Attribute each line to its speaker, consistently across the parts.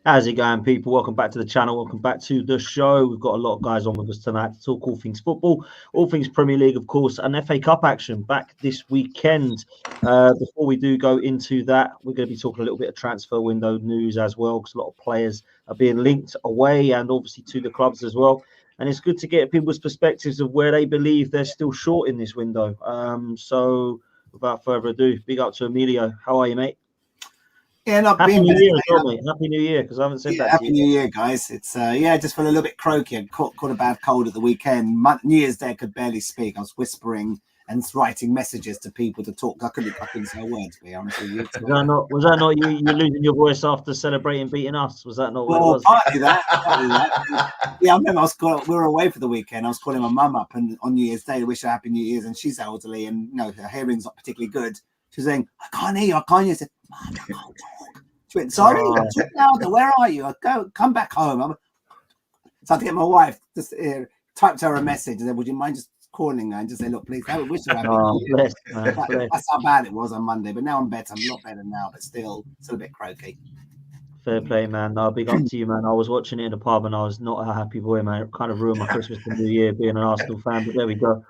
Speaker 1: How's it going, people? Welcome back to the channel. Welcome back to the show. We've got a lot of guys on with us tonight to talk all things football, all things Premier League, of course, and FA Cup action back this weekend. Before we do go into that, we're going to be talking a little bit of transfer window news as well, because a lot of players are being linked away and obviously to the clubs as well. And it's good to get people's perspectives of where they believe they're still short in this window. So without further ado, big up to Emilio. How are you, mate?
Speaker 2: Yeah, not
Speaker 1: Happy
Speaker 2: being
Speaker 1: New
Speaker 2: better,
Speaker 1: Year,
Speaker 2: mate.
Speaker 1: as well, mate. Happy New Year, because I haven't said that
Speaker 2: Happy
Speaker 1: to you.
Speaker 2: New Year, guys. It's just felt a little bit croaky. I caught a bad cold at the weekend. New Year's Day, I could barely speak. I was whispering and writing messages to people to talk. I couldn't say a word, to be honest with you.
Speaker 1: Was that not you losing your voice after celebrating beating us? Was that not what it was?
Speaker 2: Partly that. Yeah, I remember we were away for the weekend. I was calling my mum up and on New Year's Day to wish her Happy New Year's, and she's elderly and her hearing's not particularly good. She's saying, I can't hear you. I said, Mum, I can't talk. She went, sorry, louder. Where are you? Come back home. So I had to get my wife, just typed her a message and said, would you mind just calling her and just say, look, please, I wish her Happy New Year. That's how bad it was on Monday. But now I'm better. I'm a lot better now, but still a bit croaky.
Speaker 1: Fair play, man. No, big up to you, man. I was watching it in the pub and I was not a happy boy, man. It kind of ruined my Christmas and New Year being an Arsenal fan, but there we go.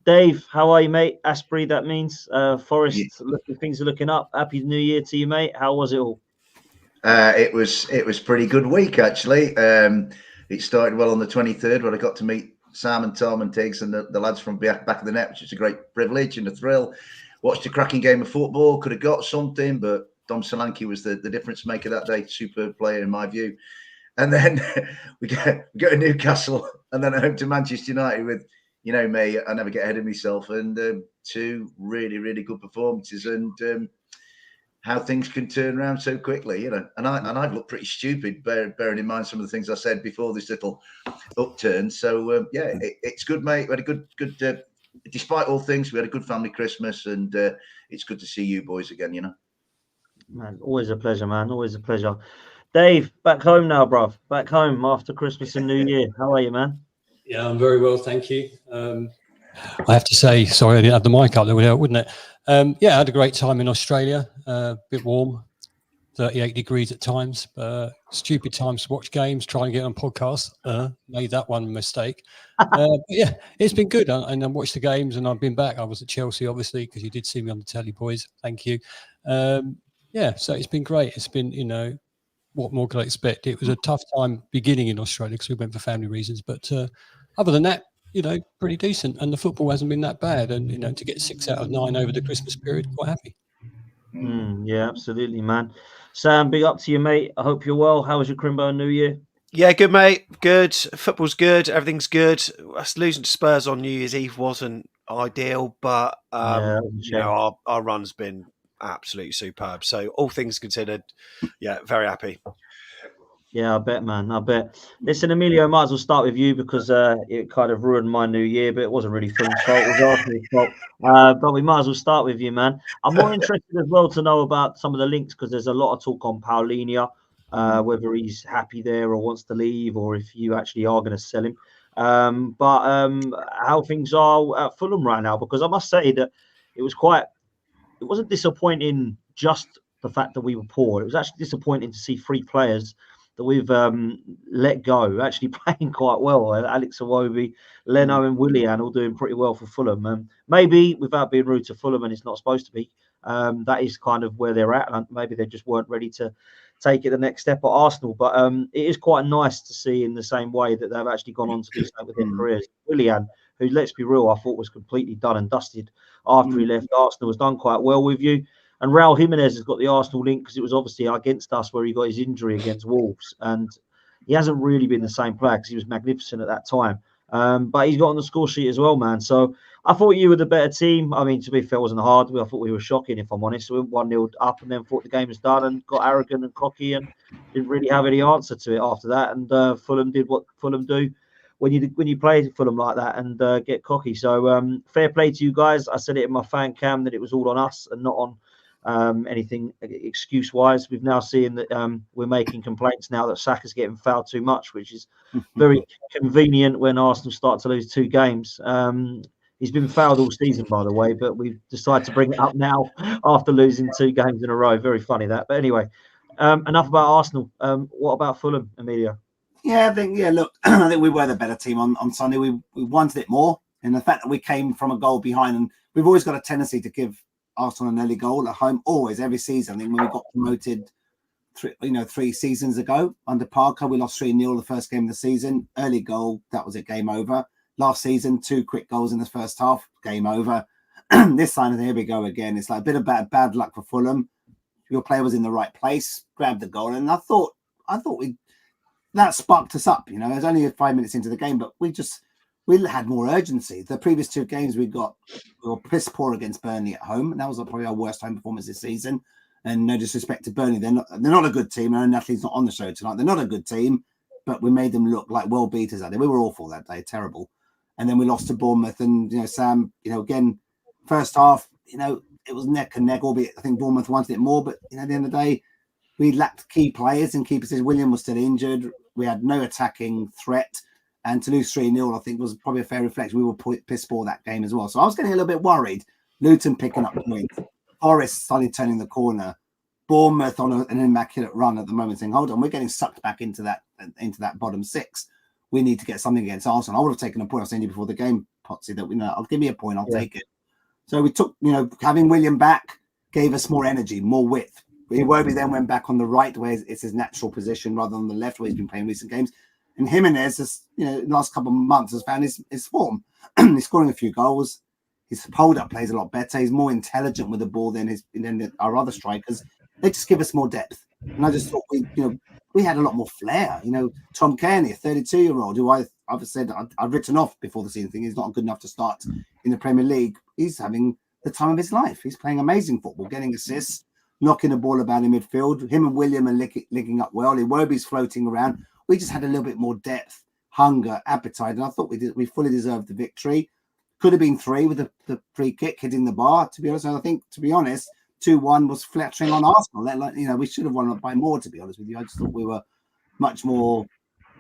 Speaker 1: Dave, how are you, mate? Asprey, that means. Forest, things are looking up. Happy New Year to you, mate. How was it all?
Speaker 3: It was pretty good week, actually. It started well on the 23rd when I got to meet Simon, Tom and Tiggs and the lads from back of the net, which is a great privilege and a thrill. Watched a cracking game of football, could have got something, but Dom Solanke was the difference maker that day. Superb player, in my view. And then we go to Newcastle and then home to Manchester United with, you know me, I never get ahead of myself, and two really, really good performances, and how things can turn around so quickly, And I've looked pretty stupid, bearing in mind some of the things I said before this little upturn. So it's good, mate. We had a good. Despite all things, we had a good family Christmas, and it's good to see you boys again.
Speaker 1: Man, always a pleasure, man. Always a pleasure. Dave, back home now, bruv. Back home after Christmas and New Year. How are you, man?
Speaker 4: Yeah, I'm very well, thank you. I have to say, sorry, I didn't have the mic up there, wouldn't it? I had a great time in Australia. A bit warm, 38 degrees at times. Stupid times to watch games, try and get on podcasts. Made that one mistake. It's been good. And I watched the games and I've been back. I was at Chelsea, obviously, because you did see me on the telly, boys. Thank you. So it's been great. It's been, what more could I expect? It was a tough time beginning in Australia because we went for family reasons. But other than that, pretty decent. And the football hasn't been that bad. And, to get 6 out of 9 over the Christmas period, quite happy.
Speaker 1: Yeah, absolutely, man. Sam, big up to you, mate. I hope you're well. How was your Crimbo New Year?
Speaker 5: Yeah, good, mate. Good. Football's good. Everything's good. Us losing to Spurs on New Year's Eve wasn't ideal, but our run's been absolutely superb. So all things considered, very happy.
Speaker 1: Yeah, I bet, man. I bet. Listen, Emilio, might as well start with you because it kind of ruined my New Year, but it wasn't really Fulham's fault. It was Arsenal's fault. But we might as well start with you, man. I'm more interested as well to know about some of the links because there's a lot of talk on Palhinha, whether he's happy there or wants to leave or if you actually are going to sell him. But how things are at Fulham right now, because I must say that it wasn't disappointing just the fact that we were poor. It was actually disappointing to see 3 players that we've let go actually playing quite well. Alex Iwobi, Leno and Willian all doing pretty well for Fulham. Maybe without being rude to Fulham, and it's not supposed to be, that is kind of where they're at. And maybe they just weren't ready to take it the next step at Arsenal. But it is quite nice to see in the same way that they've actually gone on to do something with their careers. Willian, who, let's be real, I thought was completely done and dusted after he left Arsenal, has done quite well with you. And Raul Jimenez has got the Arsenal link because it was obviously against us where he got his injury against Wolves. And he hasn't really been the same player because he was magnificent at that time. But he's got on the score sheet as well, man. So I thought you were the better team. I mean, to be fair, it wasn't hard. I thought we were shocking, if I'm honest. We went 1-0 up and then thought the game was done and got arrogant and cocky and didn't really have any answer to it after that. And Fulham did what Fulham do when you play Fulham like that and get cocky. So fair play to you guys. I said it in my fan cam that it was all on us and not on anything excuse-wise. We've now seen that we're making complaints now that Saka's getting fouled too much, which is very convenient when Arsenal start to lose 2 games. He's been fouled all season, by the way, but we've decided to bring it up now after losing 2 games in a row. Very funny that. But anyway, Enough about Arsenal. What about Fulham, Amelia?
Speaker 2: Yeah, look, I think we were the better team on Sunday. We wanted it more. And the fact that we came from a goal behind, and we've always got a tendency to give Arsenal an early goal at home, always, every season. I think when we got promoted 3 seasons ago under Parker, we lost 3-0 the first game of the season. Early goal, that was it, game over. Last season, 2 quick goals in the first half, game over. This time, here we go again. It's like a bit of bad luck for Fulham. Your player was in the right place, grabbed the goal, and I thought that sparked us up. It was only 5 minutes into the game, but we had more urgency. The previous 2 games we were piss poor against Burnley at home, and that was probably our worst home performance this season. And no disrespect to Burnley, they're not a good team. I know Natalie's not on the show tonight. They're not a good team, but we made them look like world beaters that day. We were awful that day, terrible. And then we lost to Bournemouth, and Sam, again, first half, it was neck and neck. Albeit I think Bournemouth wanted it more, but at the end of the day, we lacked key players in key positions. William was still injured. We had no attacking threat. And to lose 3-0, I think, was probably a fair reflection. We were piss poor that game as well. So I was getting a little bit worried. Luton picking up points. Forest suddenly turning the corner. Bournemouth on an immaculate run at the moment, saying, hold on, we're getting sucked back into that bottom 6. We need to get something against Arsenal. I would have taken a point. I was saying to you before the game, Potsy, that I'll give me a point. I'll take it. So we took, having William back gave us more energy, more width. Iwobi then went back on the right, where it's his natural position, rather than the left, where he's been playing recent games. And Jimenez, the last couple of months, has found his form. He's scoring a few goals. His hold-up plays a lot better. He's more intelligent with the ball than our other strikers. They just give us more depth. And I just thought we had a lot more flair. Tom Kearney, a 32-year-old, who I've said I've written off before the season, thinking he's not good enough to start in the Premier League. He's having the time of his life. He's playing amazing football, getting assists, knocking the ball about in midfield. Him and William are linking up well. Iwobi's floating around. We just had a little bit more depth, hunger, appetite, and I thought we fully deserved the victory. Could have been 3 with the free kick hitting the bar. To be honest, I think 2-1 was flattering on Arsenal. We should have won by more. To be honest with you, I just thought we were much more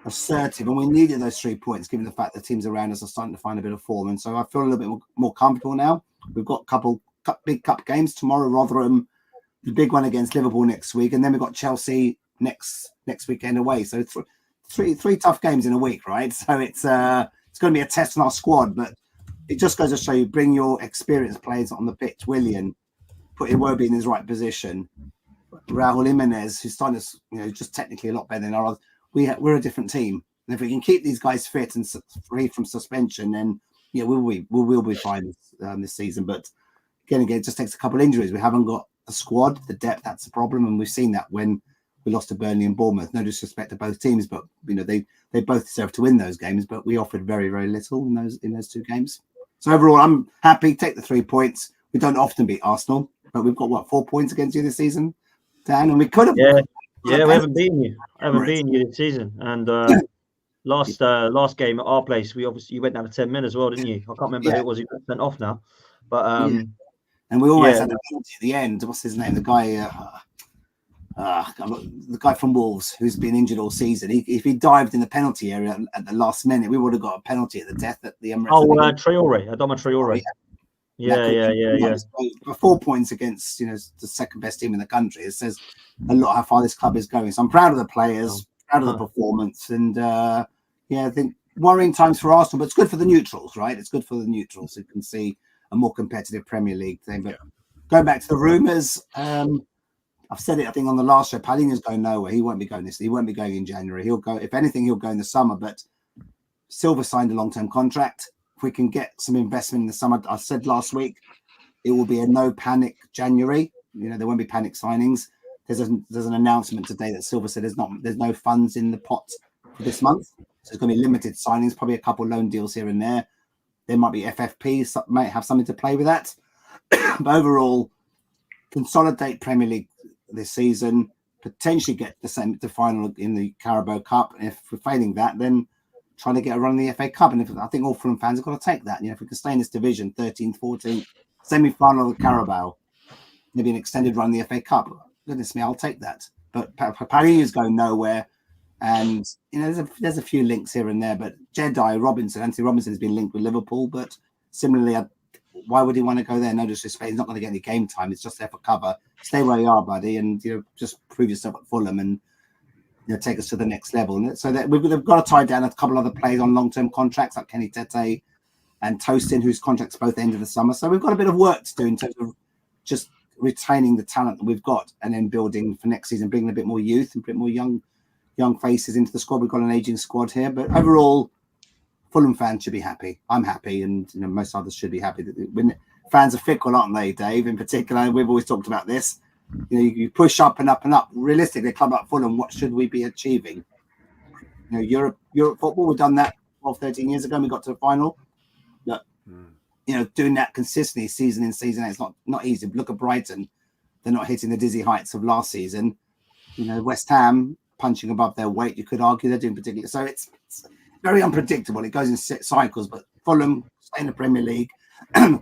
Speaker 2: assertive, and we needed those 3 points, given the fact that teams around us are starting to find a bit of form. And so I feel a little bit more comfortable now. We've got a couple big cup games tomorrow. Rotherham, the big one against Liverpool next week, and then we've got Chelsea next weekend away. So three tough games in a week, right? So it's going to be a test on our squad, but it just goes to show you, bring your experienced players on the pitch. William, put Iwobi in his right position. Raul Jimenez, who's starting to, just technically a lot better than our others. We're a different team, and if we can keep these guys fit and free from suspension, then we'll be fine this season. But again, it just takes a couple of injuries. We haven't got a squad, the depth. That's a problem, and we've seen that when we lost to Burnley and Bournemouth. No disrespect to both teams, but they both deserve to win those games. But we offered very, very little in those 2 games. So overall, I'm happy. Take the 3 points. We don't often beat Arsenal, but we've got 4 points against you this season, Dan, and we could have.
Speaker 1: Yeah, we haven't beaten you. This season. And last game at our place, you went down to 10 men as well, didn't you? I can't remember who it was who got sent off now, but
Speaker 2: and we always had a penalty at the end. What's his name? The guy from Wolves who's been injured all season. If he dived in the penalty area at the last minute, we would have got a penalty at the death at the Emirates.
Speaker 1: Traore, Adama Traore. Yeah.
Speaker 2: 4 points against the second best team in the country. It says a lot how far this club is going. So I'm proud of the players, proud of the performance, and I think worrying times for Arsenal, but it's good for the neutrals, right? It's good for the neutrals who can see a more competitive Premier League thing. But going back to the rumours, I've said it, I think, on the last show. Palhinha's going nowhere. He won't be going this. He won't be going in January. He'll go, if anything, he'll go in the summer. But Silva signed a long-term contract. If we can get some investment in the summer, I said last week, it will be a no panic January. There won't be panic signings. There's an announcement today that Silva said there's no funds in the pot for this month. So it's going to be limited signings, probably a couple loan deals here and there. There might be FFP, might have something to play with that. But overall, consolidate Premier League this season, potentially get the final in the Carabao Cup. And if we're failing that, then trying to get a run in the FA Cup. And I think all Fulham fans have got to take that. If we can stay in this division, 13th, 14th, semi-final of the Carabao, maybe an extended run in the FA Cup. Goodness me, I'll take that. But Palhinha is going nowhere. And, there's a few links here and there. But Anthony Robinson has been linked with Liverpool. But similarly, why would he want to go there? No disrespect, he's not going to get any game time. It's just there for cover. Stay where you are, buddy, and just prove yourself at Fulham and take us to the next level. And so that we've got to tie down a couple other players on long-term contracts like Kenny Tete and Toastin, whose contracts both end of the summer. So we've got a bit of work to do in terms of just retaining the talent that we've got and then building for next season, bringing a bit more youth and a bit more young faces into the squad. We've got an aging squad here, but overall, Fulham fans should be happy. I'm happy, and most others should be happy. When fans are fickle, aren't they, Dave? In particular, we've always talked about this. You push up and up and up. Realistically, a club like Fulham, what should we be achieving? Europe football, we've done that 12, 13 years ago, and we got to the final. But doing that consistently, season in, season out, it's not easy. Look at Brighton; they're not hitting the dizzy heights of last season. West Ham punching above their weight. You could argue they're doing particularly. So it's very unpredictable. It goes in cycles. But Fulham stay in the Premier League,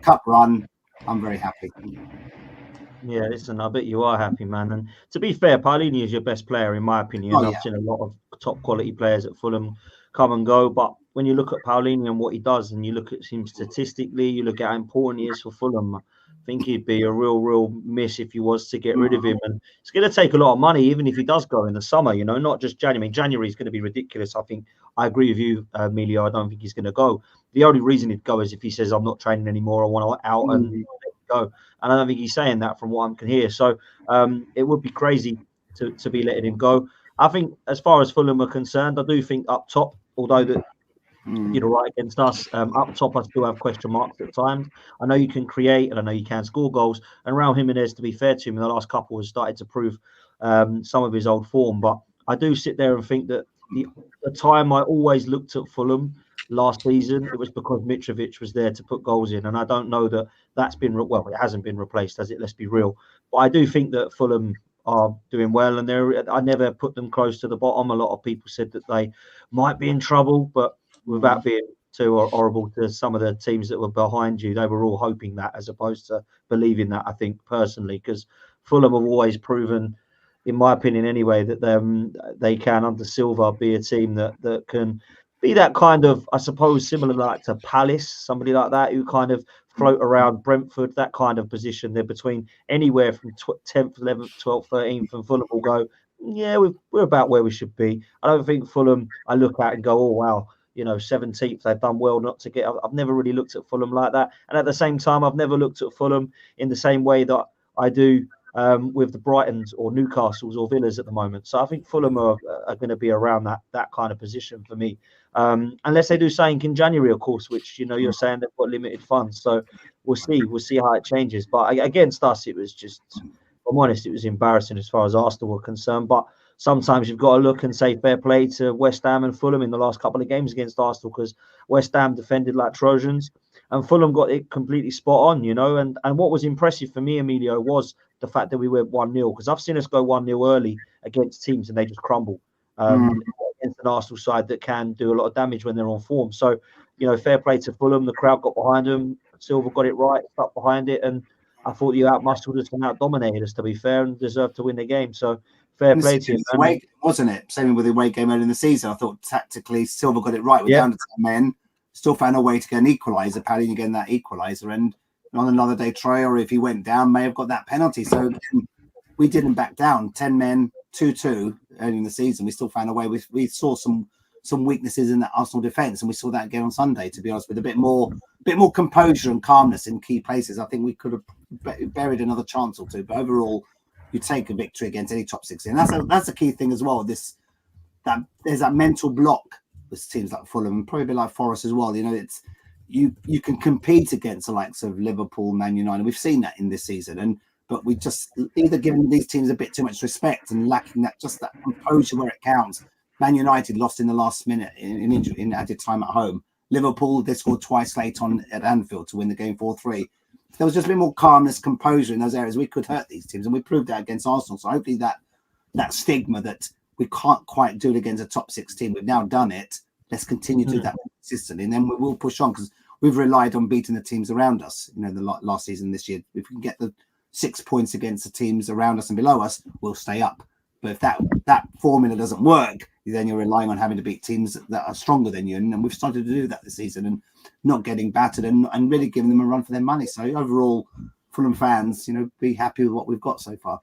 Speaker 2: cup run. I'm very happy.
Speaker 1: Yeah, listen, I bet you are happy, man. And to be fair, Palhinha is your best player, in my opinion. I've seen a lot of top quality players at Fulham come and go. But when you look at Palhinha and what he does, and you look at him statistically, you look at how important he is for Fulham, I think he'd be a real miss if you was to get rid of him. And it's going to take a lot of money, even if he does go in the summer, not just January. I mean, January is going to be ridiculous. I think I agree with you, Emilio. I don't think he's going to go. The only reason he'd go is if he says, I'm not training anymore, I want to out and go. And I don't think he's saying that from what I can hear. So it would be crazy to be letting him go. I think as far as Fulham are concerned, I do think up top, although that you're right against us, up top I still have question marks at times. I know you can create and I know you can score goals. And Raul Jimenez, to be fair to him, in the last couple has started to prove some of his old form. But I do sit there and think that the time I always looked at Fulham last season, it was because Mitrovic was there to put goals in, and I don't know that that's been it hasn't been replaced, has it? Let's be real. But I do think that Fulham are doing well, and I never put them close to the bottom. A lot of people said that they might be in trouble, but without being too horrible to some of the teams that were behind you, they were all hoping that as opposed to believing that, I think, personally, because Fulham have always proven, in my opinion anyway, that they can, under Silva, be a team that can be that kind of, I suppose, similar like to Palace, somebody like that, who kind of float around Brentford, that kind of position. They're between anywhere from 10th, 11th, 12th, 13th, and Fulham will go, yeah, we're about where we should be. I don't think Fulham, I look at and go, oh, wow, 17th, they've done well not to get. I've never really looked at Fulham like that. And at the same time, I've never looked at Fulham in the same way that I do with the Brightons or Newcastles or Villas at the moment. So I think Fulham are going to be around that kind of position for me. Unless they do something in January, of course, which, you're saying they've got limited funds. So we'll see how it changes. But against us, it was just, if I'm honest, it was embarrassing as far as Arsenal were concerned. But sometimes you've got to look and say fair play to West Ham and Fulham in the last couple of games against Arsenal, because West Ham defended like Trojans and Fulham got it completely spot on, And what was impressive for me, Emilio, was the fact that we went 1-0, because I've seen us go 1-0 early against teams and they just crumble. Against an Arsenal side that can do a lot of damage when they're on form. So, fair play to Fulham. The crowd got behind them. Silva got it right, stuck behind it, and I thought you outmuscled us and out-dominated us, to be fair, and deserved to win the game. So, fair play to you.
Speaker 2: Wasn't it? Same with the away game early in the season. I thought tactically Silva got it right. We're down to 10 men, still found a way to get an equaliser, Palhinha getting that equaliser, and on another day, Troy, if he went down, may have got that penalty. So we didn't back down. 10 men, 2-2 early in the season. We still found a way. We saw some weaknesses in that Arsenal defence, and we saw that again on Sunday, to be honest, with a bit more composure and calmness in key places. I think we could have buried another chance or two, but overall, you take a victory against any top 16. That's a key thing as well. That there's that mental block with teams like Fulham and probably a bit like Forest as well. It's you can compete against the likes of Liverpool, Man United. We've seen that in this season, but we just either giving these teams a bit too much respect and lacking that composure where it counts. Man United lost in the last minute in added time at home. Liverpool, they scored twice late on at Anfield to win the game 4-3. There was just a bit more calmness, composure in those areas. We could hurt these teams, and we proved that against Arsenal. So hopefully that stigma that we can't quite do it against a top 6 team, we've now done it. Let's continue to do that consistently, and then we will push on, because we've relied on beating the teams around us. The last season, this year, if we can get the 6 points against the teams around us and below us, we'll stay up. But if that formula doesn't work, then you're relying on having to beat teams that are stronger than you. And we've started to do that this season and not getting battered and really giving them a run for their money. So overall, Fulham fans, be happy with what we've got so far.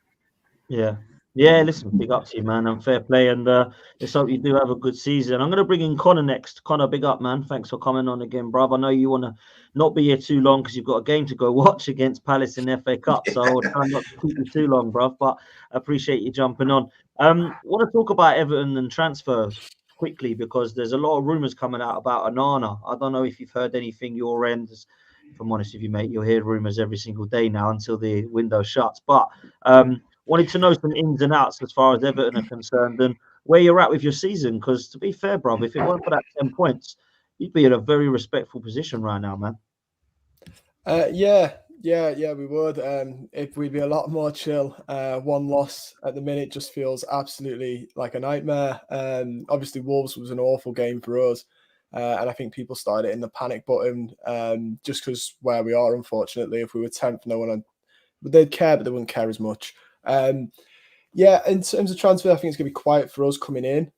Speaker 1: Yeah. Listen, big up to you, man, and fair play. And let's hope you do have a good season. I'm going to bring in Connor next. Connor, big up, man. Thanks for coming on again, bruv. I know you want to not be here too long because you've got a game to go watch against Palace in the FA Cup. So I'll try not to keep you too long, bruv. But I appreciate you jumping on. Want to talk about Everton and transfers quickly because there's a lot of rumours coming out about Onana. I don't know if you've heard anything your end. If I'm honest with you, mate, you'll hear rumours every single day now until the window shuts. But wanted to know some ins and outs as far as Everton are concerned and where you're at with your season. Because to be fair, bruv, if it weren't for that 10 points, you'd be in a very respectful position right now, man.
Speaker 6: Yeah, we would. If we'd be a lot more chill. One loss at the minute just feels absolutely like a nightmare. Obviously, Wolves was an awful game for us. And I think people started hitting the panic button just because where we are, unfortunately. If we were 10th, they'd care, but they wouldn't care as much. In terms of transfer, I think it's going to be quiet for us coming in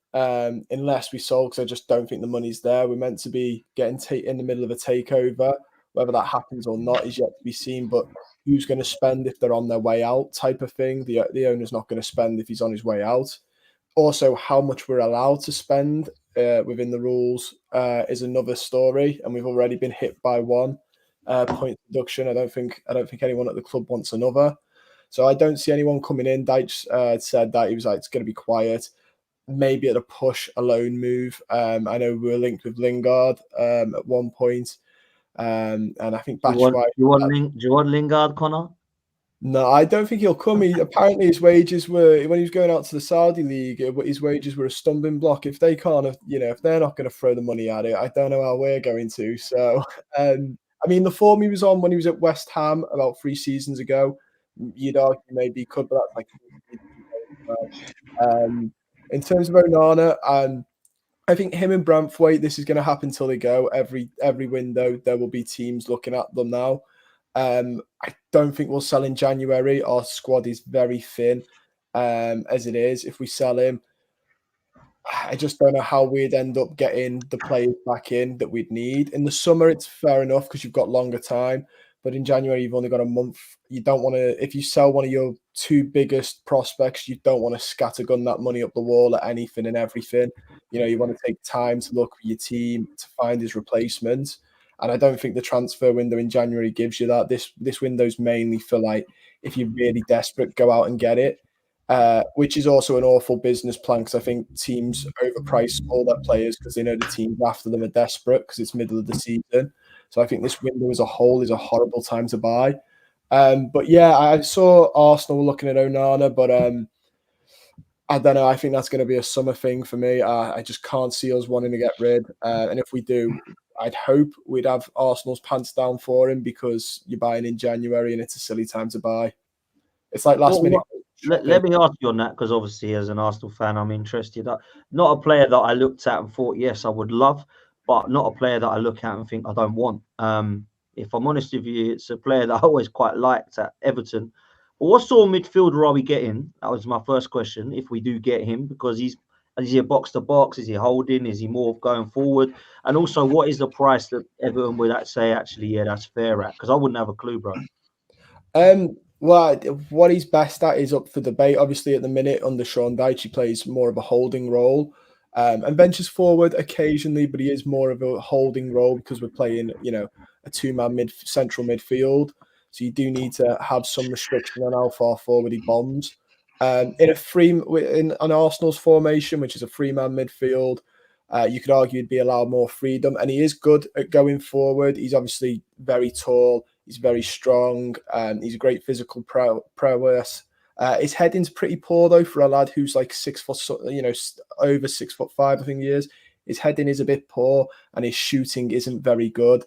Speaker 6: unless we sold, because I just don't think the money's there. We're meant to be getting in the middle of a takeover. Whether that happens or not is yet to be seen, but who's going to spend if they're on their way out type of thing? The owner's not going to spend if he's on his way out. Also, how much we're allowed to spend within the rules is another story, and we've already been hit by one point deduction. I don't think anyone at the club wants another. So I don't see anyone coming in. Deitch said that he was like, it's going to be quiet. Maybe at a push, a loan move. I know we were linked with Lingard at one point. And I think
Speaker 1: Do you want Lingard, Connor?
Speaker 6: No, I don't think he'll come. Apparently his wages were, when he was going out to the Saudi league, his wages were a stumbling block. If they can't, if they're not going to throw the money at it, I don't know how we're going to. So, the form he was on when he was at West Ham about 3 seasons ago, you'd argue maybe he could, but that's like. In terms of Onana, I think him and Branthwaite, this is going to happen till they go. Every window, there will be teams looking at them now. I don't think we'll sell in January. Our squad is very thin as it is. If we sell him, I just don't know how we'd end up getting the players back in that we'd need. In the summer, it's fair enough because you've got longer time. But in January, you've only got a month. You don't want to, if you sell one of your 2 biggest prospects, you don't want to scattergun that money up the wall at anything and everything. You want to take time to look for your team, to find his replacement. And I don't think the transfer window in January gives you that. This window's mainly for, like, if you're really desperate, go out and get it, which is also an awful business plan because I think teams overprice all their players because they know the teams after them are desperate because it's middle of the season. So I think this window as a whole is a horrible time to buy. But yeah, I saw Arsenal looking at Onana, but I don't know. I think that's going to be a summer thing for me. I just can't see us wanting to get rid. And if we do, I'd hope we'd have Arsenal's pants down for him because you're buying in January and it's a silly time to buy. It's like last minute.
Speaker 1: Let me ask you on that because obviously as an Arsenal fan, I'm interested. Not a player that I looked at and thought, yes, I would love, but not a player that I look at and think I don't want. If I'm honest with you, it's a player that I always quite liked at Everton. But what sort of midfielder are we getting? That was my first question. If we do get him, because is he a box to box? Is he holding? Is he more going forward? And also, what is the price that Everton would say, actually, yeah, that's fair at? Because I wouldn't have a clue, bro.
Speaker 6: Well, what he's best at is up for debate. Obviously, at the minute under Sean Dyche, he plays more of a holding role and ventures forward occasionally, but he is more of a holding role because we're playing, a 2-man central midfield. So you do need to have some restriction on how far forward he bombs. In Arsenal's formation, which is a 3-man midfield, you could argue he'd be allowed more freedom, and he is good at going forward. He's obviously very tall. He's very strong. He's a great physical prowess. His heading's pretty poor though for a lad who's like 6 foot, over 6'5", I think he is. His heading is a bit poor, and his shooting isn't very good.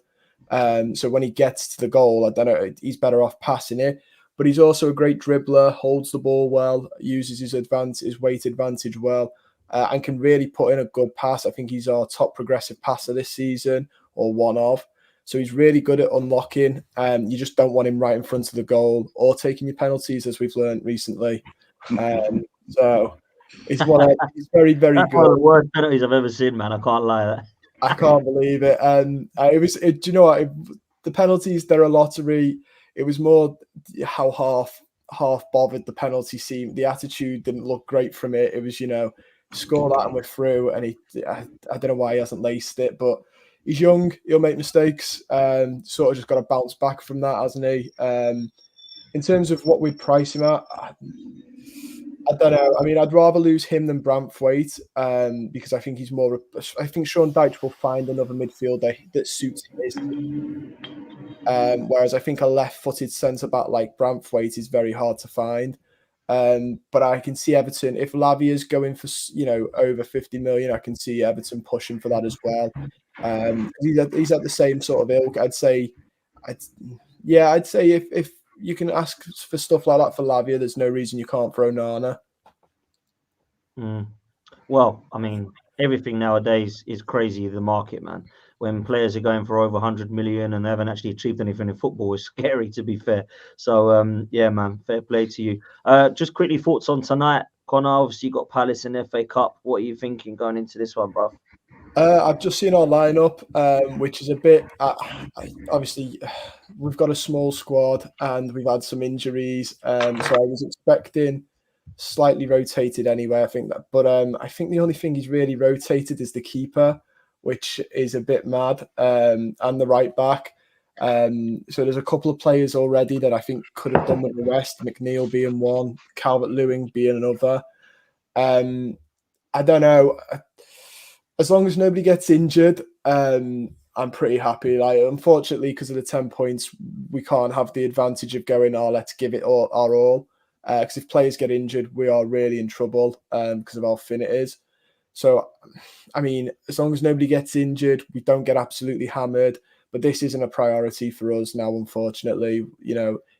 Speaker 6: So when he gets to the goal, I don't know, he's better off passing it. But he's also a great dribbler, holds the ball well, uses his weight advantage well, and can really put in a good pass. I think he's our top progressive passer this season, or one of. So he's really good at unlocking. You just don't want him right in front of the goal or taking your penalties, as we've learned recently. So It's very, very
Speaker 1: That's
Speaker 6: good.
Speaker 1: one of the worst penalties I've ever seen, man. I can't lie.
Speaker 6: I can't believe it. And do you know what? The penalties, they're a lottery. It was more how half bothered the penalty seemed. The attitude didn't look great from it. It was, score that and we're through. And I don't know why he hasn't laced it, but he's young. He'll make mistakes. Sort of just got to bounce back from that, hasn't he? In terms of what we'd price him at, I don't know. I mean, I'd rather lose him than Branthwaite because I think he's more. I think Sean Dyche will find another midfielder that suits him. Whereas I think a left-footed centre back like Branthwaite is very hard to find. But I can see Everton, if Lavia's going for over 50 million, I can see Everton pushing for that as well. He's at the same sort of ilk. I'd say if you can ask for stuff like that for Lavia, there's no reason you can't throw Nana.
Speaker 1: Well, I mean, everything nowadays is crazy, the market, man. When players are going for over 100 million and they haven't actually achieved anything in football, it's scary, to be fair. So, yeah, man, fair play to you. Just quickly, thoughts on tonight. Connor, obviously you got Palace in the FA Cup. What are you thinking going into this one, bro?
Speaker 6: I've just seen our lineup, which is a bit. Obviously, we've got a small squad and we've had some injuries, so I was expecting slightly rotated anyway. I think that, but I think the only thing he's really rotated is the keeper, which is a bit mad, and the right back. So there's a couple of players already that I think could have done with the rest. McNeil being one, Calvert-Lewin being another. I don't know. As long as nobody gets injured, I'm pretty happy. Like, unfortunately, because of the 10 points, we can't have the advantage of going, let's give it our all. Because if players get injured, we are really in trouble because of how thin it is. So, I mean, as long as nobody gets injured, we don't get absolutely hammered. But this isn't a priority for us now, unfortunately.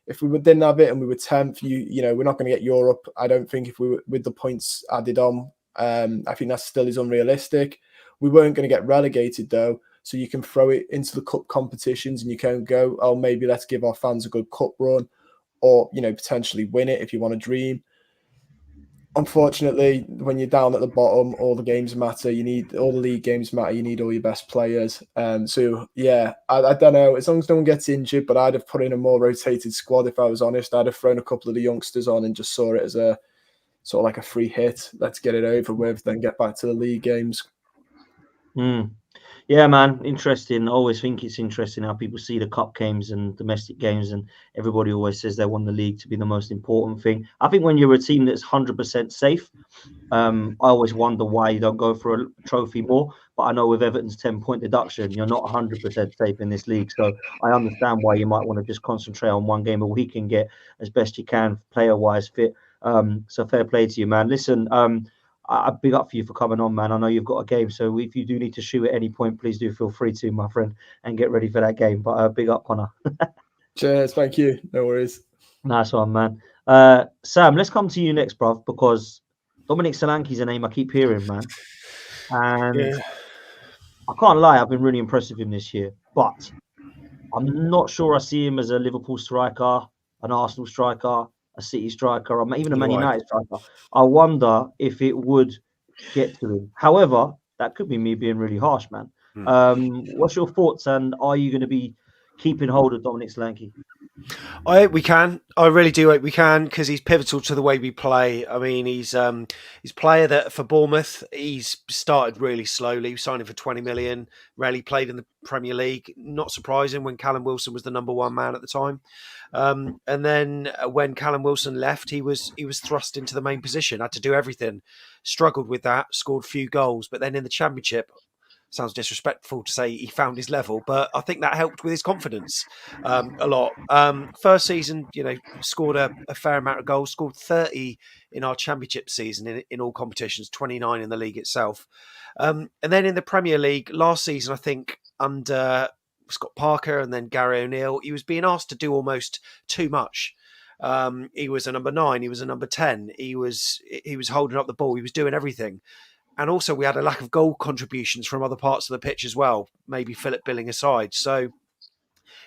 Speaker 6: If we didn't have it and we were 10th, we're not going to get Europe. I don't think if we were with the points added on. I think that still is unrealistic. We weren't going to get relegated though, so you can throw it into the cup competitions and you can go, maybe let's give our fans a good cup run, or potentially win it if you want to dream. Unfortunately, when you're down at the bottom, all the games matter. You need all the league games matter. You need all your best players. So yeah, I don't know. As long as no one gets injured, but I'd have put in a more rotated squad if I was honest. I'd have thrown a couple of the youngsters on and just saw it as a sort of like a free hit. Let's get it over with, then get back to the league games.
Speaker 1: Yeah, man, interesting. I always think it's interesting how people see the cup games and domestic games, and everybody always says they want the league to be the most important thing. I think when you're a team that's 100% safe, I always wonder why you don't go for a trophy more. But I know with Everton's 10-point deduction, you're not 100% safe in this league. So I understand why you might want to just concentrate on one game a week and get as best you can player-wise fit. So fair play to you, man. Listen, I big up for you for coming on, man. I know you've got a game, so if you do need to shoot at any point, please do feel free to, my friend, and get ready for that game. But big up, Connor.
Speaker 6: Cheers, thank you. No worries.
Speaker 1: Nice one, man. Sam, let's come to you next, bruv, because Dominic Solanke is a name I keep hearing, man. And I can't lie, I've been really impressed with him this year. But I'm not sure I see him as a Liverpool striker, an Arsenal striker, a City striker, or even a Man United striker. I wonder if it would get to him. However, that could be me being really harsh, man. What's your thoughts, and are you going to be keeping hold of Dominic Solanke?
Speaker 5: I hope we can. I really do hope we can, because he's pivotal to the way we play. I mean, he's a player that for Bournemouth, he's started really slowly, signing for 20 million, rarely played in the Premier League. Not surprising when Callum Wilson was the number one man at the time. And then when Callum Wilson left, he was thrust into the main position, had to do everything, struggled with that, scored few goals. But then in the Championship, sounds disrespectful to say he found his level, but I think that helped with his confidence a lot. First season, scored a fair amount of goals, scored 30 in our Championship season in all competitions, 29 in the league itself. And then in the Premier League, last season, I think under Scott Parker and then Gary O'Neill, he was being asked to do almost too much. He was a number 9, he was a number 10, he was holding up the ball, he was doing everything. And also we had a lack of goal contributions from other parts of the pitch as well, maybe Philip Billing aside. So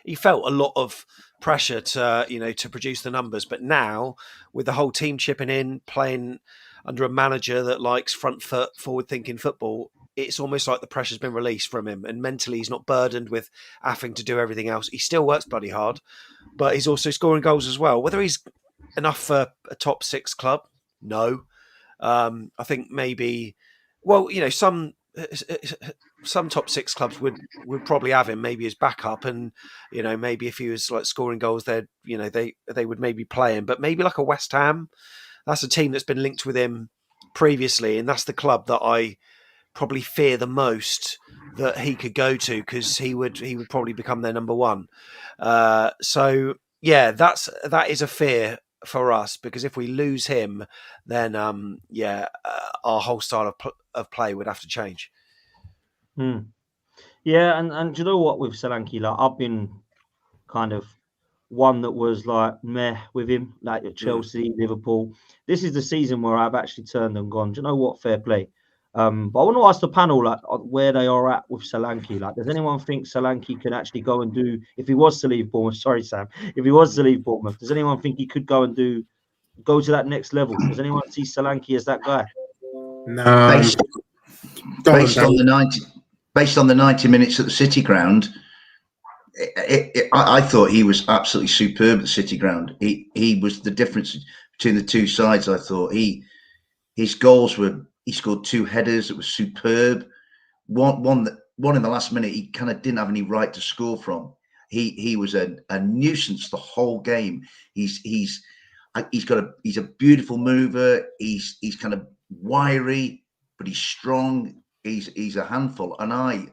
Speaker 5: he felt a lot of pressure to produce the numbers. But now, with the whole team chipping in, playing under a manager that likes front foot, forward-thinking football, it's almost like the pressure's been released from him, and mentally he's not burdened with having to do everything else. He still works bloody hard, but he's also scoring goals as well. Whether he's enough for a top 6 club, no. I think maybe, well, you know, some top 6 clubs would probably have him maybe as backup, and you know, maybe if he was like scoring goals, they'd, you know, they would maybe play him. But maybe like a West Ham, that's a team that's been linked with him previously, and that's the club that I probably fear the most that he could go to, because he would probably become their number one. So yeah, that is a fear for us, because if we lose him, then our whole style of play would have to change.
Speaker 1: Yeah, and do you know what, with Solanke, like, I've been kind of one that was like meh with him, like at Chelsea, Liverpool. This is the season where I've actually turned and gone, do you know what, fair play. But I want to ask the panel, like, where they are at with Solanke. Like, does anyone think Solanke can actually go and do, if he was to leave Bournemouth? Sorry, Sam. If he was to leave Bournemouth, does anyone think he could go to that next level? Does anyone see Solanke as that guy?
Speaker 7: No.
Speaker 3: Based on the 90 minutes at the City Ground, I thought he was absolutely superb at the City Ground. He was the difference between the two sides. I thought his goals were. He scored 2 headers. It was superb. One in the last minute, he kind of didn't have any right to score from. He was a nuisance the whole game. He's a beautiful mover. He's kind of wiry, but he's strong. He's a handful. And I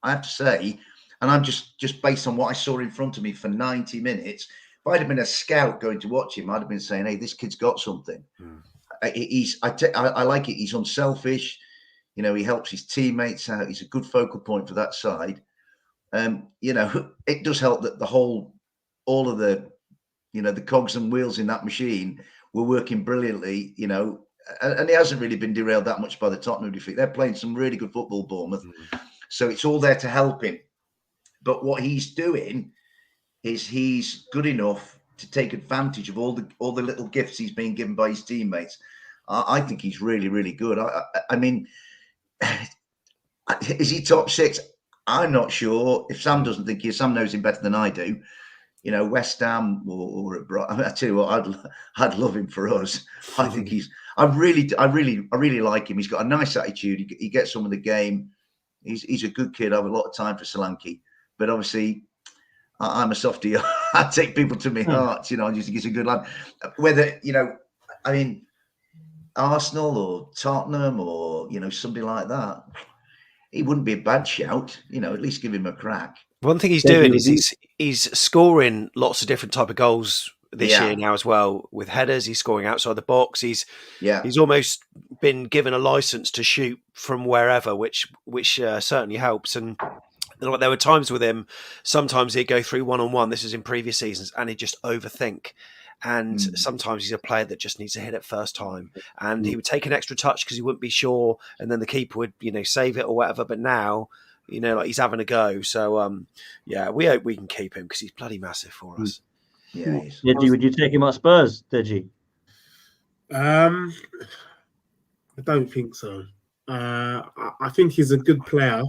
Speaker 3: have to say, and I'm just based on what I saw in front of me for 90 minutes, if I'd have been a scout going to watch him, I'd have been saying, hey, this kid's got something. I like it. He's unselfish. You know, he helps his teammates out. He's a good focal point for that side. You know, it does help that all of the, you know, the cogs and wheels in that machine were working brilliantly, you know, and he hasn't really been derailed that much by the Tottenham defeat. They're playing some really good football, Bournemouth. So it's all there to help him. But what he's doing is he's good enough to take advantage of all the little gifts he's being given by his teammates. I think he's really, really good. I mean, is he top 6? I'm not sure. If Sam doesn't think he is, Sam knows him better than I do. You know, West Ham or at Brighton. I tell you what, I'd love him for us. I think I really like him. He's got a nice attitude. He gets on with the game. He's a good kid. I have a lot of time for Solanke, but obviously, I'm a softie. I take people to my heart. You know, I just think he's a good lad. Whether, you know, I mean, Arsenal or Tottenham or, you know, somebody like that, he wouldn't be a bad shout. You know, at least give him a crack.
Speaker 5: One thing he's doing is he's scoring lots of different type of goals this year now as well. With headers, he's scoring outside the box. He's almost been given a license to shoot from wherever, which certainly helps. And there were times with him, sometimes he'd go through one-on-one. This is in previous seasons, and he'd just overthink. And sometimes he's a player that just needs to hit it first time. And he would take an extra touch because he wouldn't be sure, and then the keeper would, you know, save it or whatever. But now, you know, like, he's having a go. So, we hope we can keep him because he's bloody massive for us.
Speaker 1: Yeah. Would you take him at Spurs, Deji?
Speaker 7: I don't think so. I think he's a good player.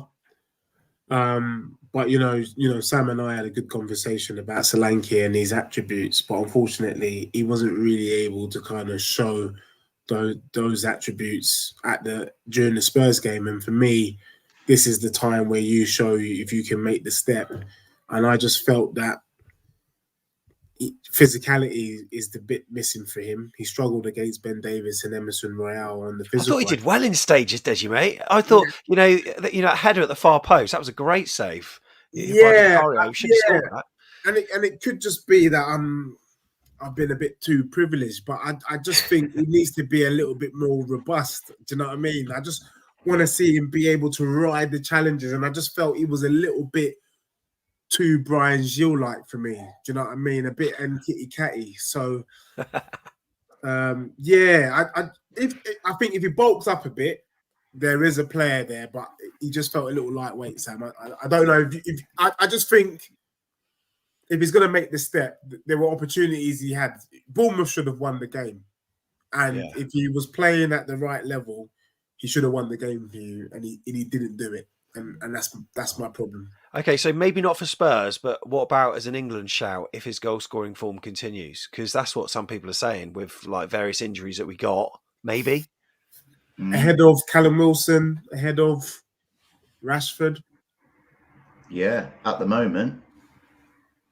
Speaker 7: But you know, Sam and I had a good conversation about Solanke and his attributes, but unfortunately, he wasn't really able to kind of show those attributes during the Spurs game. And for me, this is the time where you show if you can make the step. And I just felt that physicality is the bit missing for him. He struggled against Ben Davies and Emerson Royale on the physical.
Speaker 5: I thought he did well in stages, Deji, mate. I thought, you know, header at the far post, that was a great save.
Speaker 7: Yeah,
Speaker 5: should have scored that.
Speaker 7: And it could just be that I've been a bit too privileged, but I just think he needs to be a little bit more robust. Do you know what I mean? I just want to see him be able to ride the challenges, and I just felt he was a little bit too Brian Gilles-like for me. Do you know what I mean? A bit kitty catty. So, I think if he bulks up a bit, there is a player there, but he just felt a little lightweight, Sam. I don't know. I just think if he's going to make the step, there were opportunities he had. Bournemouth should have won the game. And if he was playing at the right level, he should have won the game for you, and he didn't do it. And that's my problem.
Speaker 5: Okay, so maybe not for Spurs, but what about as an England shout if his goal scoring form continues? Because that's what some people are saying with like various injuries that we got. Maybe
Speaker 7: ahead of Callum Wilson, ahead of Rashford.
Speaker 3: Yeah, at the moment,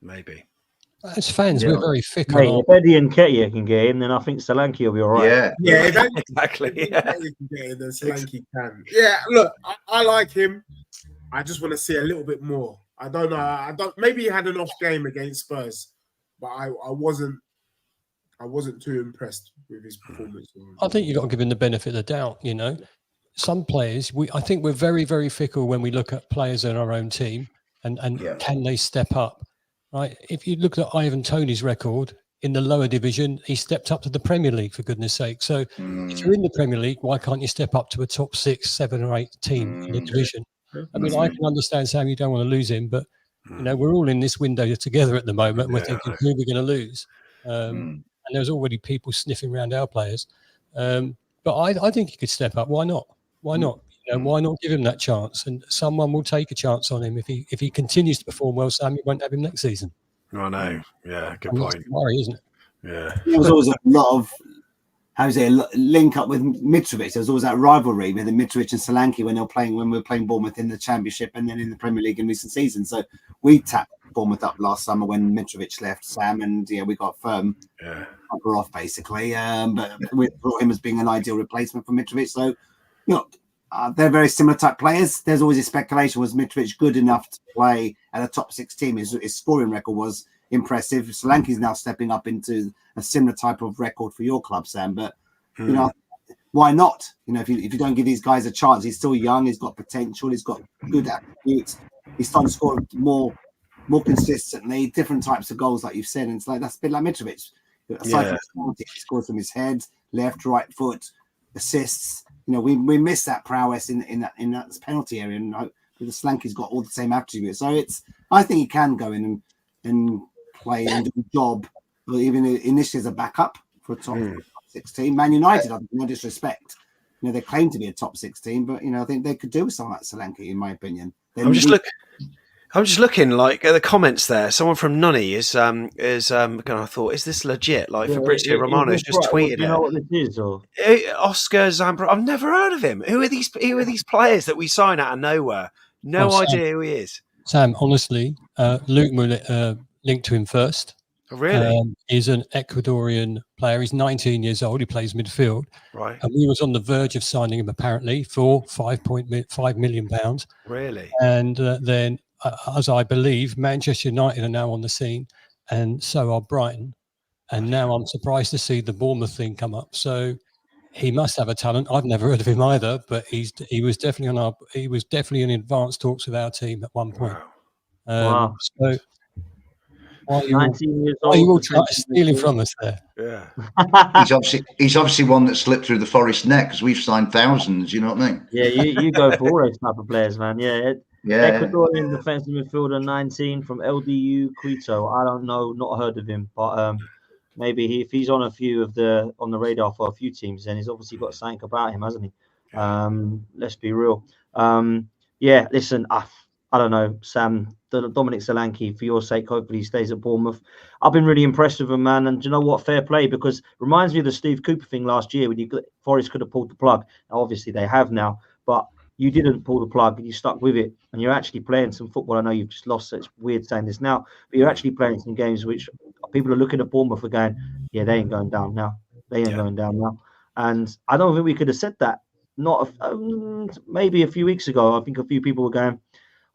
Speaker 5: maybe.
Speaker 6: As fans, we're very fickle.
Speaker 1: Mate, if Eddie and Ketia can get in, then I think Solanke will be all right.
Speaker 7: Yeah,
Speaker 5: exactly.
Speaker 7: If Eddie can get in, then Solanke can. Yeah, look, I like him. I just want to see a little bit more. I don't know. Maybe he had an off game against Spurs, but I wasn't too impressed with his performance.
Speaker 6: I think you've got to give him the benefit of the doubt. Some players, I think we're very, very fickle when we look at players in our own team and can they step up, right? If you look at Ivan Toney's record in the lower division, he stepped up to the Premier League, for goodness sake. So if you're in the Premier League, why can't you step up to a top 6, 7 or 8 team in the division? I mean, I can understand, Sam, you don't want to lose him, but, we're all in this window together at the moment and we're thinking, who are we going to lose? And there's already people sniffing around our players. But I think he could step up. Why not? Why not? Why not give him that chance? And someone will take a chance on him. If he continues to perform well, Sam, you won't have him next season.
Speaker 5: I know. Yeah, good point.
Speaker 6: That's the worry, isn't it?
Speaker 5: Yeah.
Speaker 2: There was always a lot of link up with Mitrovic. There was always that rivalry with Mitrovic and Solanke when we were playing Bournemouth in the Championship and then in the Premier League in recent seasons. So we tapped Bournemouth up last summer when Mitrovic left, Sam, and we got firm off basically. But we brought him as being an ideal replacement for Mitrovic. So they're very similar type players. There's always a speculation: was Mitrovic good enough to play at a top 6 team? His scoring record was impressive. Solanke is now stepping up into a similar type of record for your club, Sam. But why not? If you don't give these guys a chance, he's still young. He's got potential. He's got good attributes. He's starting to score more consistently, different types of goals, like you've said. And it's like that's a bit like Mitrovic. Aside from he scores from his head, left, right foot, assists. We miss that prowess in that penalty area, and the Solanke's got all the same attributes. So I think he can go in and play and do the job, or even initially as a backup for a top 6 team. Man United, I think, no disrespect, they claim to be a top 6 team, but I think they could do with something like Solanke, in my opinion.
Speaker 5: I'm just looking like at the comments there. Someone from Nunny is I thought, is this legit? Like Fabrizio Romano's just tweeted it.
Speaker 1: You know what this is, or
Speaker 5: Oscar Zambro? I've never heard of him. Who are these players that we sign out of nowhere? No idea who he is.
Speaker 6: Sam, honestly, Luke linked to him first.
Speaker 5: Really?
Speaker 6: He's an Ecuadorian player. He's 19 years old. He plays midfield.
Speaker 5: Right.
Speaker 6: And we was on the verge of signing him apparently for £5 million.
Speaker 5: Really?
Speaker 6: And then, as I believe, Manchester United are now on the scene, and so are Brighton. And now I'm surprised to see the Bournemouth thing come up. So he must have a talent. I've never heard of him either, but he was definitely in advanced talks with our team at one point.
Speaker 1: Wow.
Speaker 6: So why are you
Speaker 1: 19 years old?
Speaker 6: all stealing from us there?
Speaker 5: Yeah.
Speaker 3: he's obviously one that slipped through the Forest net, because we've signed thousands. You know what I mean?
Speaker 1: Yeah, you go for all those type of players, man. Yeah. Ecuadorian defensive midfielder, 19 from LDU Quito. I don't know, not heard of him, but maybe if he's on a few on the radar for a few teams, then he's obviously got something about him, hasn't he? Let's be real. Listen, I don't know, Sam. Dominic Solanke, for your sake, hopefully he stays at Bournemouth. I've been really impressed with him, man. And do you know what? Fair play, because reminds me of the Steve Cooper thing last year when Forest could have pulled the plug. Now, obviously they have now, but you didn't pull the plug and you stuck with it, and you're actually playing some football. I know you've just lost, so it's weird saying this now, but you're actually playing some games which people are looking at Bournemouth and going, yeah, they ain't going down now. And I don't think we could have said that. Maybe a few weeks ago. I think a few people were going,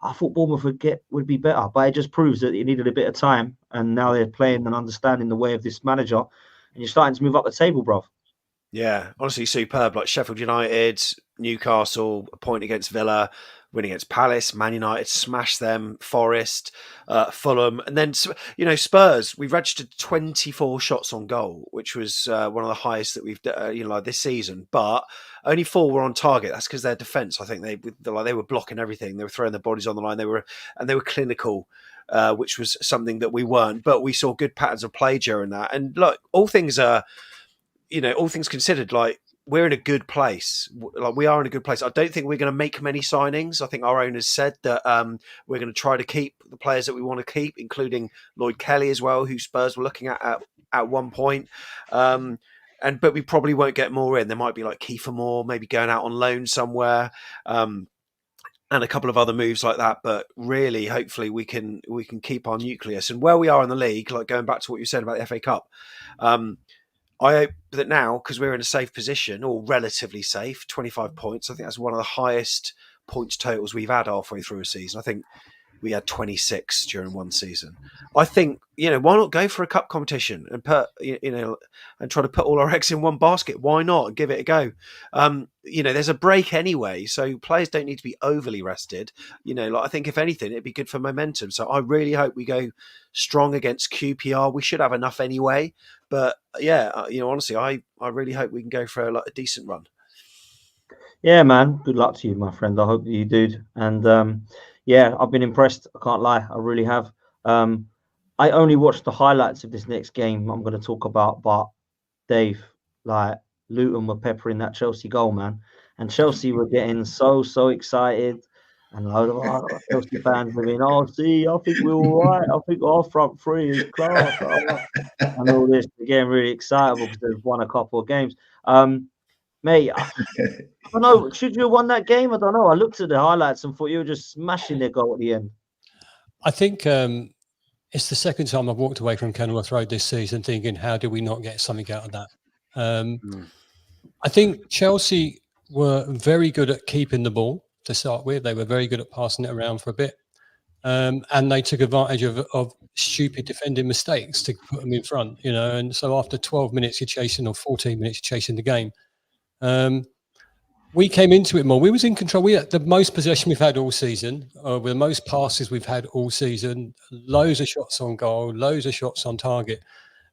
Speaker 1: I thought Bournemouth would be better, but it just proves that it needed a bit of time, and now they're playing and understanding the way of this manager, and you're starting to move up the table, bro.
Speaker 5: Yeah, honestly, superb. Like Sheffield United, Newcastle, a point against Villa, win against Palace, Man United smashed them, Forest, Fulham, and then Spurs. We registered 24 shots on goal, which was one of the highest that we've this season. But only 4 were on target. That's because their defence. I think they were blocking everything. They were throwing their bodies on the line. They were clinical. Which was something that we weren't. But we saw good patterns of play during that. And look, all things are all things considered, like we're in a good place. Like we are in a good place. I don't think we're going to make many signings. I think our owners said that we're going to try to keep the players that we want to keep, including Lloyd Kelly as well, who Spurs were looking at one point. But we probably won't get more in. There might be like Kiefer Moore, maybe going out on loan somewhere. And a couple of other moves like that, but really, hopefully, we can keep our nucleus. And where we are in the league, like going back to what you said about the FA Cup, I hope that now, because we're in a safe position, or relatively safe, 25 points. I think that's one of the highest points totals we've had halfway through a season. I think we had 26 during one season. I think, why not go for a cup competition and and try to put all our eggs in one basket? Why not? And give it a go. There's a break anyway, so players don't need to be overly rested. I think if anything, it'd be good for momentum. So I really hope we go strong against QPR. We should have enough anyway. But yeah, honestly, I really hope we can go for a decent run.
Speaker 1: Yeah, man. Good luck to you, my friend. I hope that you do. And yeah, I've been impressed. I can't lie. I really have. I only watched the highlights of this next game I'm going to talk about, but Dave, like Luton were peppering that Chelsea goal, man. And Chelsea were getting so excited. And a load of Chelsea fans were being, I think we're all right. I think our front three is class. And all this, they're getting really excitable because they've won a couple of games. Mate, I don't know. Should you have won that game? I don't know. I looked at the highlights and thought you were just smashing their goal at the end.
Speaker 4: I think it's the second time I've walked away from Kenilworth Road this season thinking, how do we not get something out of that? I think Chelsea were very good at keeping the ball to start with. They were very good at passing it around for a bit. And they took advantage of stupid defending mistakes to put them in front, And so after 12 minutes, you're chasing, or 14 minutes, you're chasing the game. We came into it more. We was in control. We had the most possession we've had all season, with the most passes we've had all season, loads of shots on goal, loads of shots on target.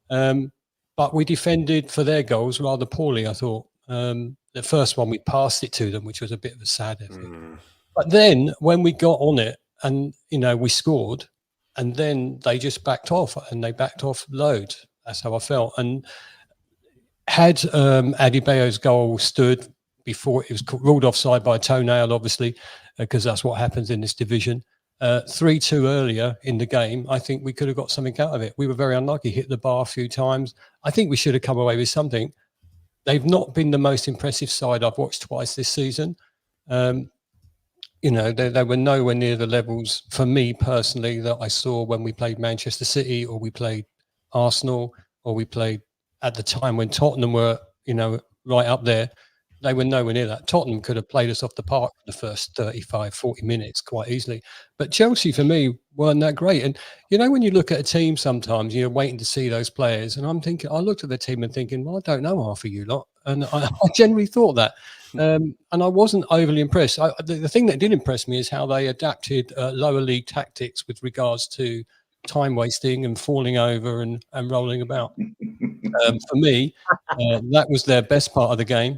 Speaker 4: But we defended for their goals rather poorly, I thought. The first one, we passed it to them, which was a bit of a sad effort. But then when we got on it and, we scored, and then they just backed off, and they backed off loads. That's how I felt. And had Adebayo's goal stood before it was ruled offside by a toenail, obviously, because that's what happens in this division. 3-2 earlier in the game, I think we could have got something out of it. We were very unlucky, hit the bar a few times. I think we should have come away with something. They've not been the most impressive side I've watched twice this season. They were nowhere near the levels, for me personally, that I saw when we played Manchester City, or we played Arsenal, or we played at the time when Tottenham were, right up there. They were nowhere near that. Tottenham could have played us off the park for the first 35, 40 minutes quite easily. But Chelsea, for me, weren't that great. And, when you look at a team sometimes, you're waiting to see those players. And I looked at the team and thinking, well, I don't know half of you lot. And I generally thought that. And I wasn't overly impressed. The thing that did impress me is how they adapted lower league tactics with regards to time wasting and falling over and rolling about. For me, that was their best part of the game.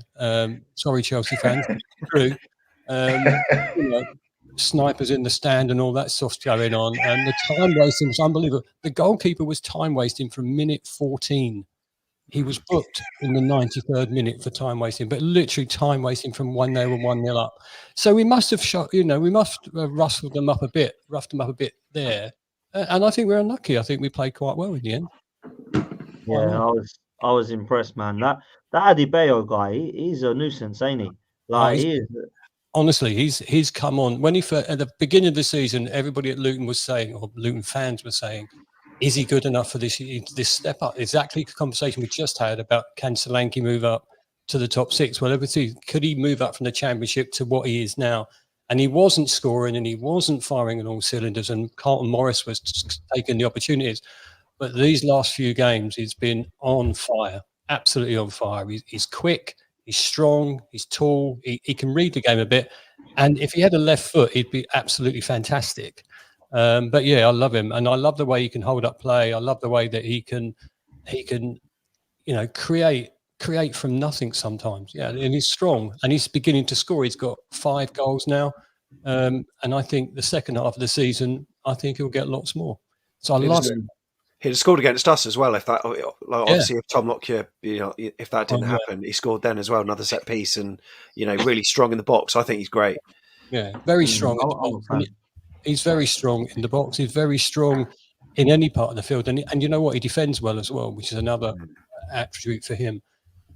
Speaker 4: Sorry, Chelsea fans. True. Snipers in the stand and all that stuff going on. And the time wasting was unbelievable. The goalkeeper was time wasting from minute 14. He was booked in the 93rd minute for time wasting, but literally time wasting from when they were 1-0 up. So we must have we must have roughed them up a bit there. And I think we're unlucky. I think we played quite well in the end.
Speaker 1: Yeah, I was impressed, man. That Adebayo guy, he's a nuisance, ain't he? Like he is.
Speaker 4: Honestly, he's come on. When at the beginning of the season, everybody at Luton was saying, or Luton fans were saying, is he good enough for this step up? Exactly the conversation we just had about, can Solanke move up to the top six? Well, could he move up from the Championship to what he is now? And he wasn't scoring, and he wasn't firing on all cylinders, and Carlton Morris was taking the opportunities. But these last few games, he's been on fire, absolutely on fire. He's quick, he's strong, he's tall, he can read the game a bit. And if he had a left foot, he'd be absolutely fantastic. But yeah, I love him, and I love the way he can hold up play. I love the way that he can, create from nothing sometimes. Yeah, and he's strong, and he's beginning to score. He's got 5 goals now, and I think the second half of the season, I think he'll get lots more. So I love him.
Speaker 5: He'd have scored against us as well if that. Obviously, if Tom Lockyer, if that didn't happen, he scored then as well. Another set piece, and really strong in the box. I think he's great.
Speaker 4: Yeah, very strong in the box. He's very strong in the box. He's very strong in any part of the field, and you know what? He defends well as well, which is another attribute for him.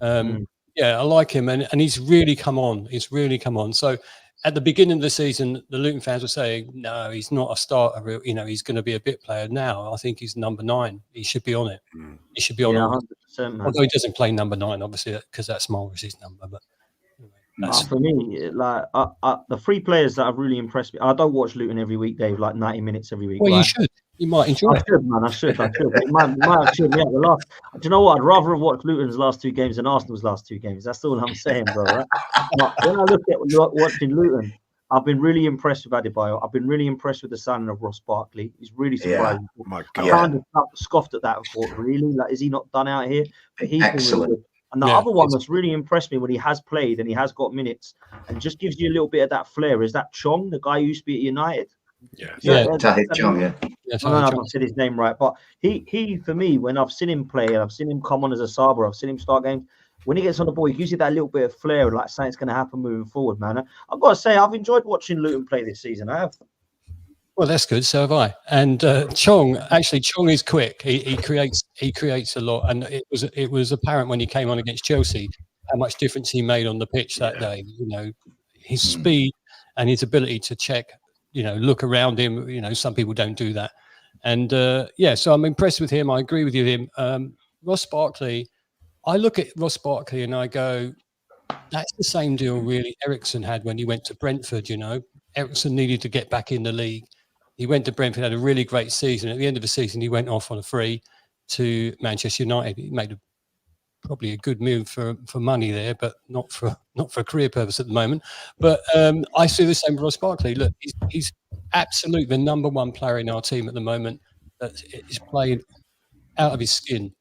Speaker 4: Yeah, I like him, and he's really come on. He's really come on. So at the beginning of the season, the Luton fans were saying, no, he's not a starter. He's going to be a bit player. Now I think he's number 9. He should be on it. He should be on it.
Speaker 1: 100%, man.
Speaker 4: Although he doesn't play number 9, obviously, because that's Morris's number. But
Speaker 1: for me, like the 3 players that have really impressed me. I don't watch Luton every week, Dave. Like 90 minutes every week.
Speaker 4: Well, you should. You might enjoy it.
Speaker 1: I should. But it might have cheered me out the last. Do you know what? I'd rather have watched Luton's last 2 games than Arsenal's last 2 games. That's all I'm saying, bro. Right? But when I look at watching Luton, I've been really impressed with Adebayo. I've been really impressed with the signing of Ross Barkley. He's really surprised.
Speaker 5: Yeah. Oh my
Speaker 1: God. I kind of scoffed at that and thought, really? Like, is he not done out here? But he's
Speaker 3: excellent.
Speaker 1: Been really good. And the other one that's really impressed me when he has played and he has got minutes and just gives you a little bit of that flair is that Chong, the guy who used to be at United.
Speaker 3: Tahith Chong,
Speaker 1: I don't know if I've said his name right, but he for me, when I've seen him play and I've seen him come on as a sub, I've seen him start games, when he gets on the ball, he gives you that little bit of flair, like something's going to happen moving forward, man. I've got to say, I've enjoyed watching Luton play this season. I have.
Speaker 4: Well, that's good. So have I. And Chong is quick. He creates a lot, and it was apparent when he came on against Chelsea how much difference he made on the pitch that day. His speed and his ability to check, look around him. Some people don't do that, and so I'm impressed with him. I agree with you. Ross Barkley. I look at Ross Barkley and I go, that's the same deal really Ericsson had when he went to Brentford. Ericsson needed to get back in the league. He went to Brentford, had a really great season. At the end of the season, he went off on a free to Manchester United. He made probably a good move for money there, but not for career purpose at the moment. But I see the same with Ross Barkley. Look, he's absolutely the number 1 player in our team at the moment that is playing out of his skin.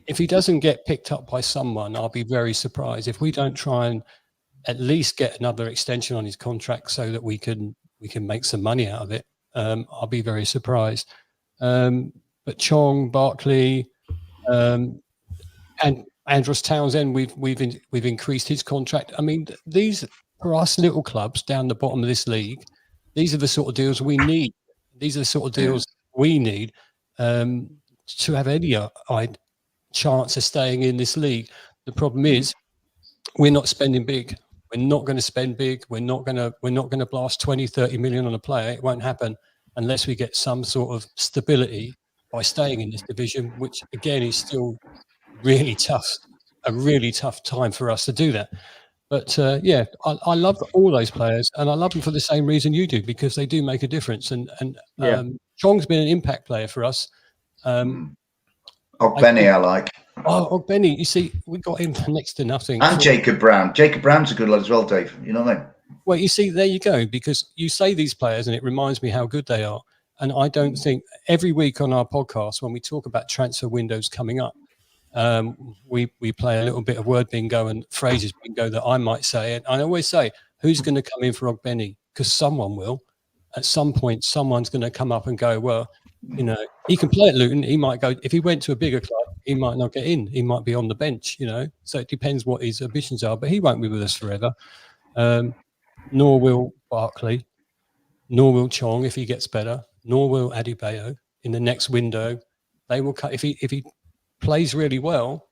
Speaker 4: If he doesn't get picked up by someone, I'll be very surprised. If we don't try and at least get another extension on his contract so that we can make some money out of it, I'll be very surprised. But Chong, Barkley, and Andros Townsend, we've increased his contract. I mean, these for us little clubs down the bottom of this league, these are the sort of deals we need. These are the sort of deals we need to have any chance of staying in this league. The problem is we're not spending big. We're not going to spend big. We're not going to blast 20, 30 million on a player. It won't happen unless we get some sort of stability by staying in this division, which again is still really tough, a really tough time for us to do that. But I love all those players, and I love them for the same reason you do, because they do make a difference. And Chong's been an impact player for us.
Speaker 3: Benny, I like.
Speaker 4: Benny, you see, we got him for next to nothing.
Speaker 3: And Jacob Brown. Jacob Brown's a good lad as well, Dave. You know what I mean?
Speaker 4: Well, you see, there you go, because you say these players and it reminds me how good they are. And I don't think every week on our podcast, when we talk about transfer windows coming up, we play a little bit of word bingo and phrases bingo that I might say. And I always say, who's going to come in for Benny? Because someone will. At some point, someone's going to come up and go, well, he can play at Luton. He might go, if he went to a bigger club, he might not get in. He might be on the bench, So it depends what his ambitions are, but he won't be with us forever. Nor will Barkley, nor will Chong if he gets better, nor will Adebayo in the next window. They will cut if he plays really well.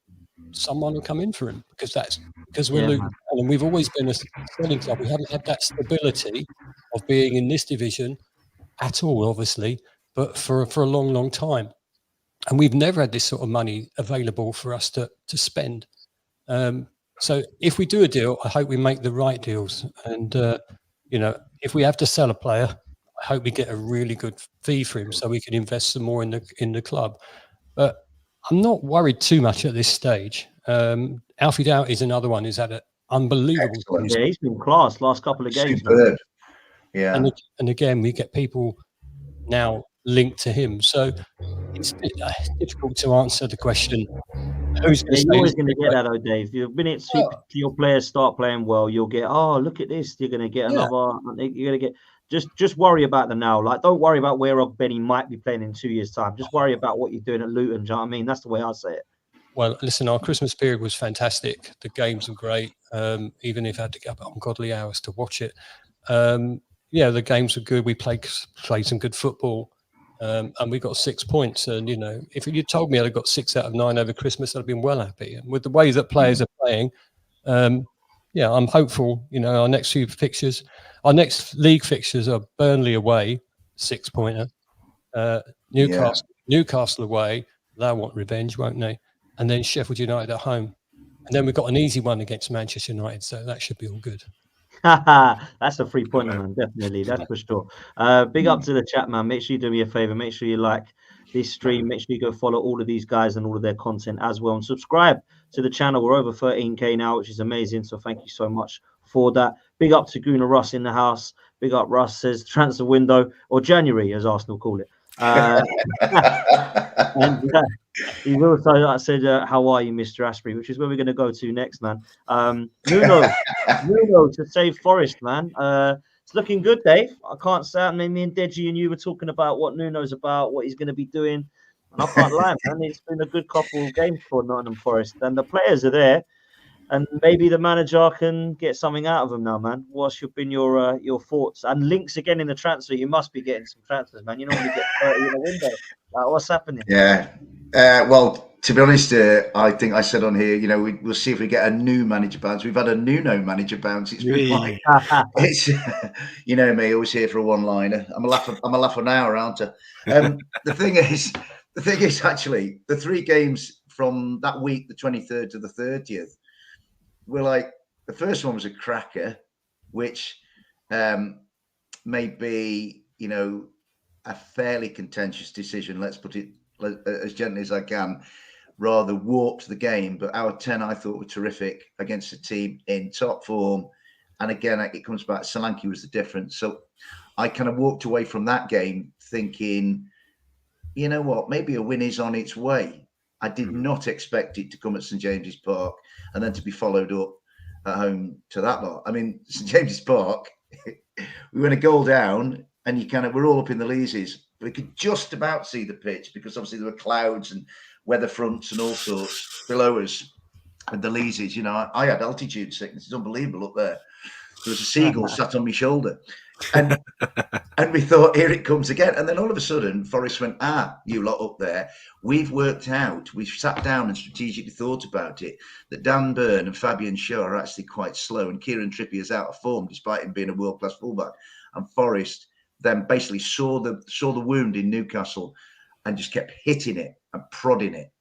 Speaker 4: Someone will come in for him because we're Luton, and we've always been a selling club. We haven't had that stability of being in this division at all, obviously, but for a long, long time. And we've never had this sort of money available for us to spend. So if we do a deal, I hope we make the right deals. And, if we have to sell a player, I hope we get a really good fee for him so we can invest some more in the club. But I'm not worried too much at this stage. Alfie Doughty is another one who's had an unbelievable season.
Speaker 1: Yeah, he's been class last couple of games.
Speaker 3: Superb. Yeah.
Speaker 4: And again, we get people now linked to him. So it's difficult to answer the question. Who's going to
Speaker 1: You're always going to get that, though, Dave. The minute your players start playing well, you'll get, look at this. You're going to get another. You're going to get. just worry about the now. Like, don't worry about where Benny might be playing in 2 years' time. Just worry about what you're doing at Luton. Do you know what I mean? That's the way I say it.
Speaker 4: Well, listen, our Christmas period was fantastic. The games were great, even if I had to get up at ungodly hours to watch it. Yeah, the games were good. We played some good football, and we got 6 points. And, if you told me I'd have got 6 out of 9 over Christmas, I'd have been well happy. And with the way that players are playing, yeah, I'm hopeful. Our next league fixtures are Burnley away, 6-pointer. Newcastle away, they'll want revenge, won't they? And then Sheffield United at home. And then we've got an easy one against Manchester United, so that should be all good.
Speaker 1: That's a 3-pointer, man. Definitely, that's for sure. Big up to the chat, man. Make sure you do me a favor. Make sure you like this stream. Make sure you go follow all of these guys and all of their content as well. And subscribe to the channel. We're over 13K now, which is amazing. So thank you so much for that. Big up to Gunnar Russ in the house. Big up Russ says transfer window, or January, as Arsenal call it. And he also said, how are you, Mr. Asprey, which is where we're going to go to next, man. Nuno to save Forest, man. It's looking good, Dave. I can't say. I mean, me and Deji and you were talking about what Nuno's about, what he's going to be doing. And I can't lie, man. It's been a good couple of games for Nottingham Forest. And the players are there. And maybe the manager can get something out of them now, man. What's been your thoughts? And links again in the transfer. You must be getting some transfers, man. You normally get 30 in a window. Like, what's happening?
Speaker 3: Yeah. Well, to be honest, I think I said on here, we'll see if we get a new manager bounce. We've had a Nuno manager bounce. It's been like, it's, me, always here for a one-liner. I'm a laugh an hour, aren't I? The thing is, actually, the 3 games from that week, the 23rd to the 30th, were like, the first one was a cracker, which may be, a fairly contentious decision. Let's put it as gently as I can, rather warped the game. But our 10, I thought, were terrific against a team in top form. And again, it comes back, Solanke was the difference. So I kind of walked away from that game thinking, you know what, maybe a win is on its way. I did not expect it to come at St James's Park and then to be followed up at home to that lot. I mean, St James's Park, we went a goal down and we're all up in the Leases. We could just about see the pitch because obviously there were clouds and weather fronts and all sorts below us and the Leases. I had altitude sickness. It's unbelievable up there. There was a seagull sat on my shoulder. And we thought, here it comes again. And then all of a sudden, Forest went, you lot up there. We've worked out, we've sat down and strategically thought about it, that Dan Burn and Fabian Shaw are actually quite slow. And Kieran Trippier's out of form, despite him being a world-class fullback. And Forest then basically saw the wound in Newcastle and just kept hitting it and prodding it.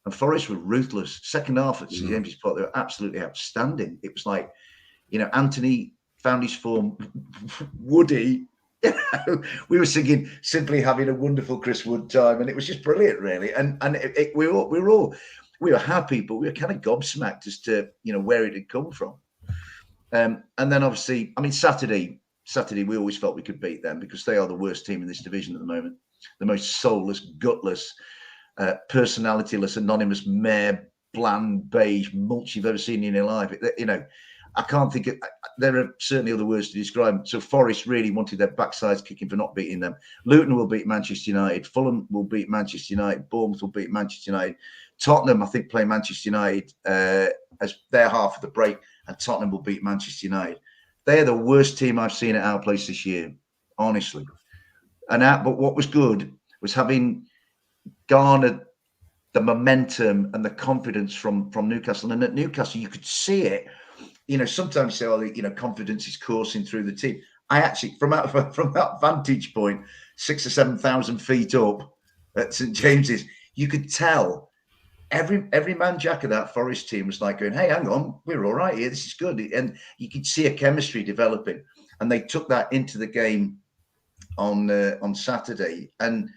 Speaker 3: And Forest were ruthless. Second half at St James's Park, they were absolutely outstanding. It was like, Anthony found his form. Woody, we were singing "Simply Having a Wonderful Chris Wood Time," and it was just brilliant, really. And we were happy, but we were kind of gobsmacked as to where it had come from. And then obviously, I mean, Saturday, we always felt we could beat them because they are the worst team in this division at the moment, the most soulless, gutless, personalityless, anonymous, mere, bland, beige mulch you've ever seen in your life. I can't think there are certainly other words to describe. So Forest really wanted their backsides kicking for not beating them. Luton will beat Manchester United. Fulham will beat Manchester United. Bournemouth will beat Manchester United. Tottenham, I think, play Manchester United as their half of the break, and Tottenham will beat Manchester United. They're the worst team I've seen at our place this year, honestly. But what was good was having garnered the momentum and the confidence from Newcastle. And at Newcastle, you could see it. Sometimes say, confidence is coursing through the team. I actually, from that vantage point, 6,000 or 7,000 feet up at St James's, you could tell every man jack of that Forest team was like going, hey, hang on, we're all right here. This is good. And you could see a chemistry developing. And they took that into the game on Saturday. And,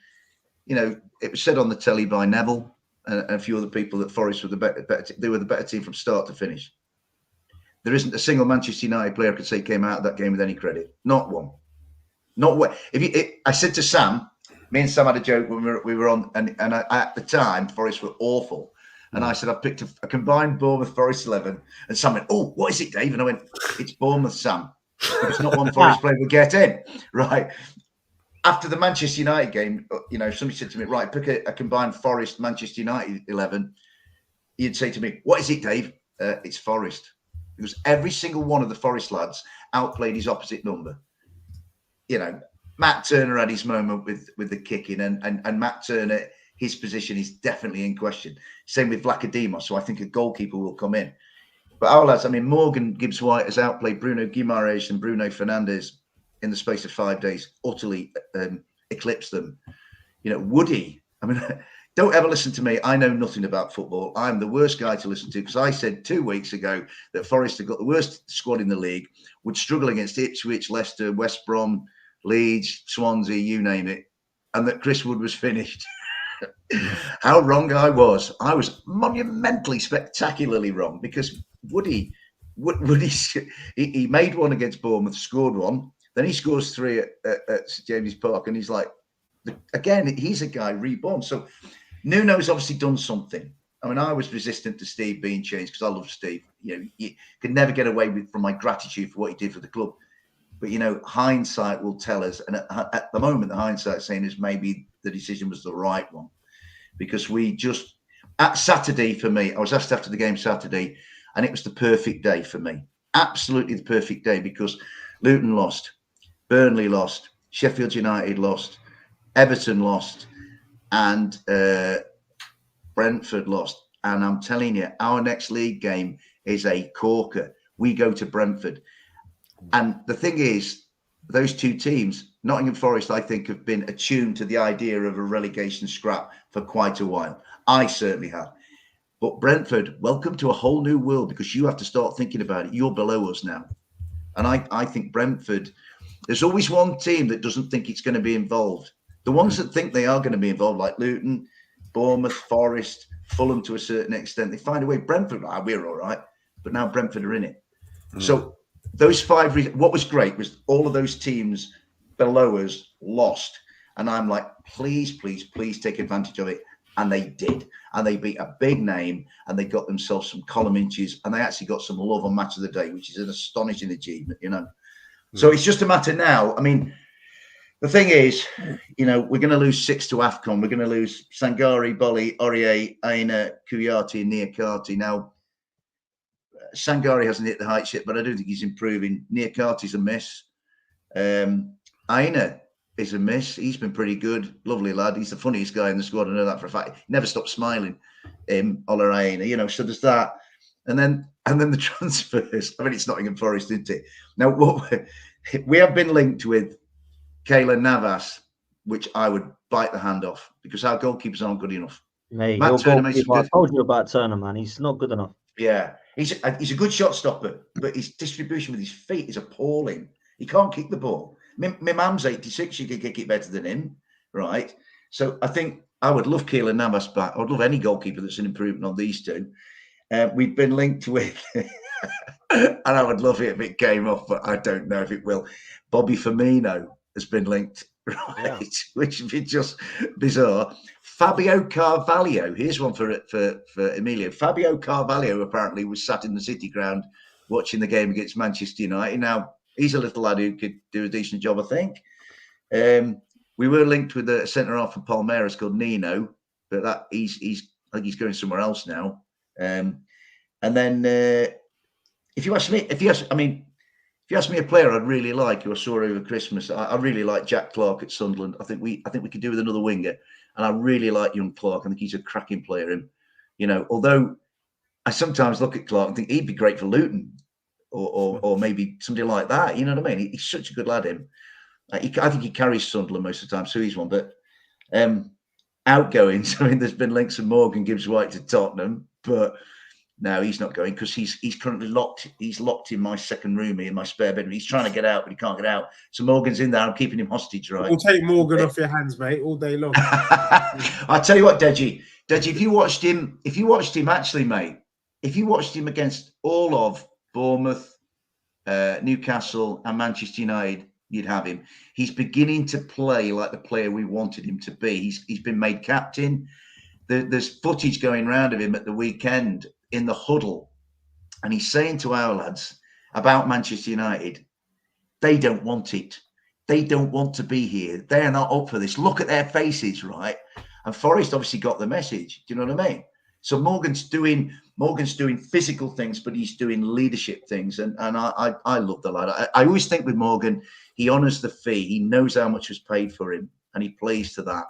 Speaker 3: it was said on the telly by Neville and a few other people that Forest were the better team from start to finish. There isn't a single Manchester United player I could say came out of that game with any credit. Not one. Not one. I said to Sam, me and Sam had a joke when we were on, and at the time, Forest were awful. And I said, I picked a combined Bournemouth Forest 11. And Sam went, oh, what is it, Dave? And I went, it's Bournemouth, Sam. because not one Forest player would get in, right? After the Manchester United game, somebody said to me, right, pick a combined Forest Manchester United 11. You'd say to me, what is it, Dave? It's Forest. Because every single one of the Forest lads outplayed his opposite number. Matt Turner had his moment with the kicking, and Matt Turner, his position is definitely in question. Same with Vlachodimos, so I think a goalkeeper will come in. But our lads, Morgan Gibbs-White has outplayed Bruno Guimaraes and Bruno Fernandes in the space of 5 days, utterly eclipsed them. Woody, don't ever listen to me. I know nothing about football. I'm the worst guy to listen to, because I said 2 weeks ago that Forest had got the worst squad in the league, would struggle against Ipswich, Leicester, West Brom, Leeds, Swansea, you name it, and that Chris Wood was finished. How wrong I was. I was monumentally, spectacularly wrong, because Woody, he made one against Bournemouth, scored one, then he scores 3 at St James's Park, and he's like, again, he's a guy reborn. So Nuno's obviously done something. I was resistant to Steve being changed because I love Steve. You could never get away from my gratitude for what he did for the club. But, hindsight will tell us. And at the moment, the hindsight saying is maybe the decision was the right one. Because at Saturday for me, I was asked after the game Saturday, and it was the perfect day for me. Absolutely the perfect day, because Luton lost, Burnley lost, Sheffield United lost, Everton lost, and Brentford lost. And I'm telling you, our next league game is a corker. We go to Brentford. And the thing is, those two teams, Nottingham Forest, I think, have been attuned to the idea of a relegation scrap for quite a while. I certainly have. But Brentford, welcome to a whole new world, because you have to start thinking about it. You're below us now. And I think Brentford, there's always one team that doesn't think it's going to be involved. The ones that think they are going to be involved, like Luton, Bournemouth, Forest, Fulham to a certain extent, they find a way. Brentford, we're all right. But now Brentford are in it. So those 5 reasons, what was great was all of those teams below us lost. And I'm like, please, please, please take advantage of it. And they did. And they beat a big name, and they got themselves some column inches, and they actually got some love on Match of the Day, which is an astonishing achievement, So it's just a matter now. The thing is, we're going to lose 6 to AFCON. We're going to lose Sangare, Bolly, Aurier, Aina, Kouyaté, and Niakate. Now, Sangare hasn't hit the heights yet, but I don't think he's improving. Niakate's a miss. Aina is a miss. He's been pretty good. Lovely lad. He's the funniest guy in the squad. I know that for a fact. He never stops smiling. Ola Aina, so there's that. And then the transfers. It's Nottingham Forest, isn't it? Now, we have been linked with Keylor Navas, which I would bite the hand off, because our goalkeepers aren't good enough.
Speaker 1: Mate, I told you about Turner, man. He's not good enough.
Speaker 3: Yeah, he's a good shot stopper, but his distribution with his feet is appalling. He can't kick the ball. My mum's 86. She could kick it better than him, right? So I think I would love Keylor Navas back. I would love any goalkeeper that's an improvement on these two. We've been linked with, and I would love it if it came off, but I don't know if it will. Bobby Firmino has been linked, right? Which would be just bizarre. Fabio Carvalho, here's one for Emilio. Fabio Carvalho apparently was sat in the City ground watching the game against Manchester United. Now, he's a little lad who could do a decent job, I think. We were linked with a centre half from Palmeiras called Nino, but I think he's going somewhere else now. And then if you ask me a player I'd really like, who I saw over Christmas, I really like Jack Clarke at Sunderland. I think we could do with another winger, and I really like young Clarke. I think he's a cracking player. And although I sometimes look at Clarke and think he'd be great for Luton, or maybe somebody like that. You know what I mean? He's such a good lad. I think he carries Sunderland most of the time, so he's one. But outgoings, there's been links of Morgan Gibbs-White to Tottenham, but no, he's not going, because he's currently locked. He's locked in my second room here, in my spare bedroom. He's trying to get out, but he can't get out. So Morgan's in there. I'm keeping him hostage, right?
Speaker 7: We'll take Morgan off your hands, mate, all day long.
Speaker 3: I tell you what, Deji, if you watched him actually, mate, if you watched him against all of Bournemouth, Newcastle, and Manchester United, you'd have him. He's beginning to play like the player we wanted him to be. He's been made captain. There's footage going round of him at the weekend in the huddle, and he's saying to our lads about Manchester United, they don't want it. They don't want to be here. They're not up for this. Look at their faces, right? And Forest obviously got the message. Do you know what I mean? So Morgan's doing physical things, but he's doing leadership things. And I love the lad. I always think with Morgan, he honours the fee. He knows how much was paid for him, and he plays to that.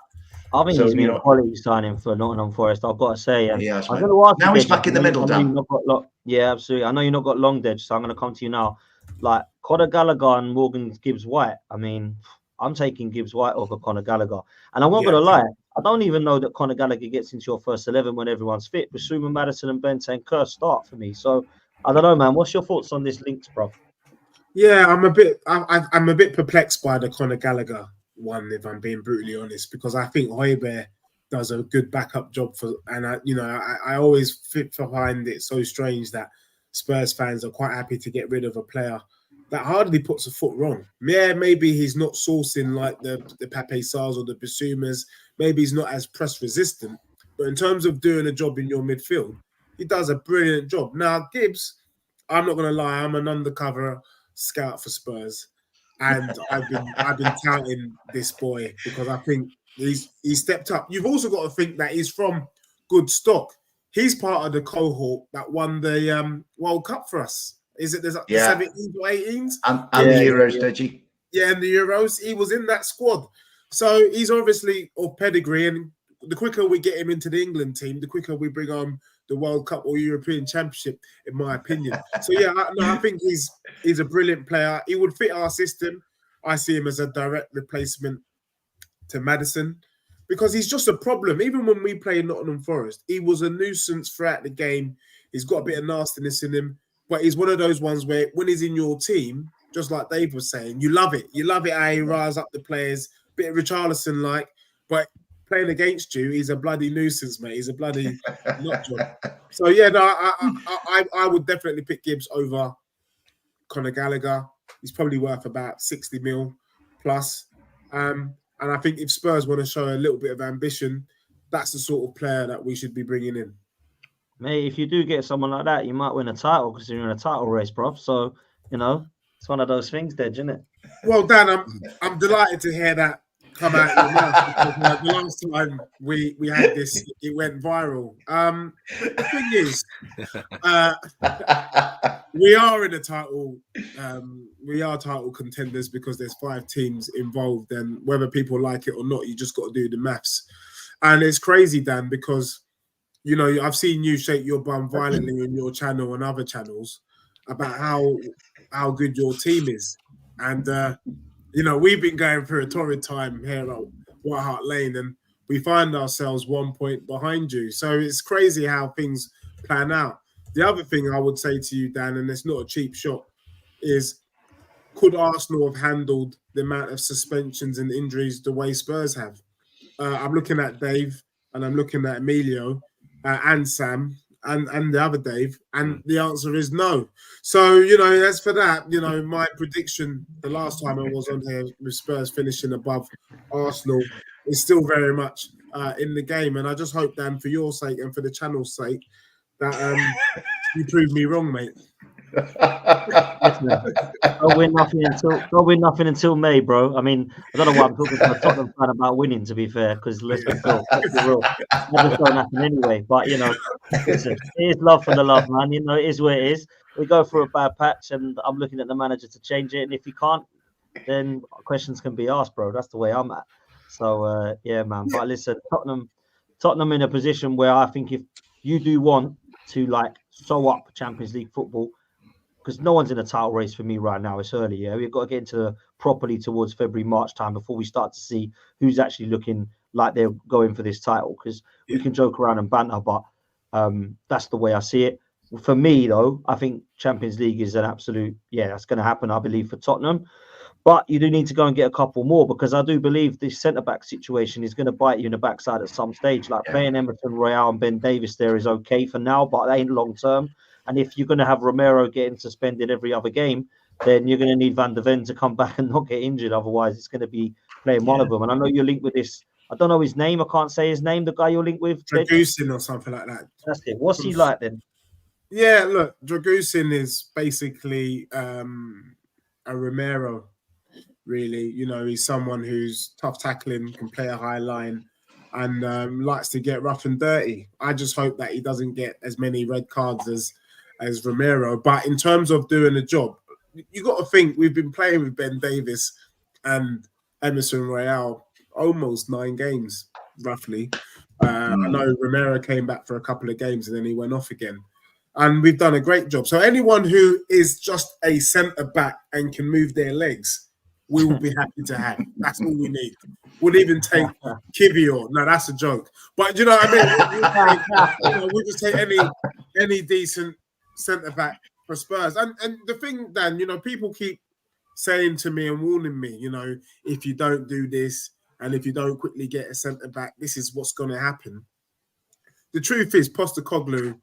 Speaker 1: I think he's been a quality signing for Nottingham Forest, I've got to say. And
Speaker 3: yes,
Speaker 1: I'm going to ask
Speaker 3: now he's back in the middle, Dan.
Speaker 1: Yeah, absolutely. I know you've not got long, Dej, so I'm going to come to you now. Like Conor Gallagher and Morgan Gibbs-White. I mean, I'm taking Gibbs-White over Conor Gallagher. And I'm not going to lie, I don't even know that Conor Gallagher gets into your first 11 when everyone's fit. Basuma, Maddison and Benteke Kerr start for me. So, I don't know, man. What's your thoughts on this links, bro?
Speaker 7: Yeah, I'm a bit perplexed by the Conor Gallagher one, if I'm being brutally honest, because I think Højbjerg does a good backup job for, and I always find it so strange that Spurs fans are quite happy to get rid of a player that hardly puts a foot wrong. Yeah, maybe he's not sourcing like the Pape Sarrs or the Basumas. Maybe he's not as press resistant, but in terms of doing a job in your midfield, he does a brilliant job. Now Gibbs, I'm not going to lie, I'm an undercover scout for Spurs, and I've been touting this boy because I think he's stepped up. You've also got to think that he's from good stock. He's part of the cohort that won the World Cup for us. Is it the 17s or 18s?
Speaker 3: And the Euros, Deji.
Speaker 7: Yeah, and the Euros. He was in that squad. So he's obviously of pedigree, and the quicker we get him into the England team, the quicker we bring on the World Cup or European Championship, in my opinion. So yeah, I think he's a brilliant player. He would fit our system. I see him as a direct replacement to Maddison, because he's just a problem. Even when we play Nottingham Forest, he was a nuisance throughout the game. He's got a bit of nastiness in him, but he's one of those ones where when he's in your team, just like Dave was saying, you love it. You love it how he riles up the players, bit of Richarlison-like, but playing against you, he's a bloody nuisance, mate. He's a bloody nut job. So yeah, no, I would definitely pick Gibbs over Conor Gallagher. He's probably worth about 60 mil plus. And I think if Spurs want to show a little bit of ambition, that's the sort of player that we should be bringing in.
Speaker 1: Mate, if you do get someone like that, you might win a title because you're in a title race, bro. So, it's one of those things, Dej, isn't it?
Speaker 7: Well, Dan, I'm delighted to hear that come out of your mouth, because the last time we had this, it went viral. The thing is, we are in a title. We are title contenders because there's 5 teams involved, and whether people like it or not, you just got to do the maths. And it's crazy, Dan, because I've seen you shake your bum violently on your channel and other channels about how good your team is, and we've been going through a torrid time here at White Hart Lane, and we find ourselves 1 point behind you. So it's crazy how things plan out. The other thing I would say to you, Dan, and it's not a cheap shot, is could Arsenal have handled the amount of suspensions and injuries the way Spurs have? I'm looking at Dave, and I'm looking at Emilio, and Sam, and the other Dave, and the answer is no. So, as for that, my prediction the last time I was on here with Spurs finishing above Arsenal is still very much in the game. And I just hope, Dan, for your sake and for the channel's sake, that you prove me wrong, mate.
Speaker 1: Don't win nothing until May, bro. I mean, I don't know why I'm talking to a Tottenham fan about winning, to be fair, because let's be real. That just don't happen anyway. But listen, it is love for the love, man. It is where it is. We go through a bad patch, and I'm looking at the manager to change it. And if he can't, then questions can be asked, bro. That's the way I'm at. So yeah, man. But listen, Tottenham in a position where I think if you do want to sew up Champions League football, because no one's in a title race for me right now. It's early, yeah. We've got to get into properly towards February, March time before we start to see who's actually looking like they're going for this title. Because we can joke around and banter, but that's the way I see it. For me, though, I think Champions League is an absolute, that's going to happen, I believe, for Tottenham. But you do need to go and get a couple more, because I do believe this centre-back situation is going to bite you in the backside at some stage. Playing Emerson Royale and Ben Davis there is okay for now, but that ain't long-term. And if you're going to have Romero getting suspended every other game, then you're going to need Van der Ven to come back and not get injured. Otherwise, it's going to be playing one of them. And I know you're linked with this. I don't know his name. I can't say his name. The guy you're linked with.
Speaker 7: Dragusin or something like that.
Speaker 1: That's it. What's he like then?
Speaker 7: Yeah, look, Dragusin is basically a Romero. Really, you know, he's someone who's tough tackling, can play a high line, and likes to get rough and dirty. I just hope that he doesn't get as many red cards as Romero. But in terms of doing the job, you got to think we've been playing with Ben Davies and Emerson Royale almost 9 games, roughly. I know Romero came back for a couple of games and then he went off again. And we've done a great job. So anyone who is just a centre-back and can move their legs, we will be happy to have. That's all we need. We'll even take Kivior. No, that's a joke. But you know what I mean? We'll just take any decent centre-back for Spurs. And the thing, Dan, you know, people keep saying to me and warning me, you know, if you don't do this and if you don't quickly get a centre-back, this is what's going to happen. The truth is, Postecoglou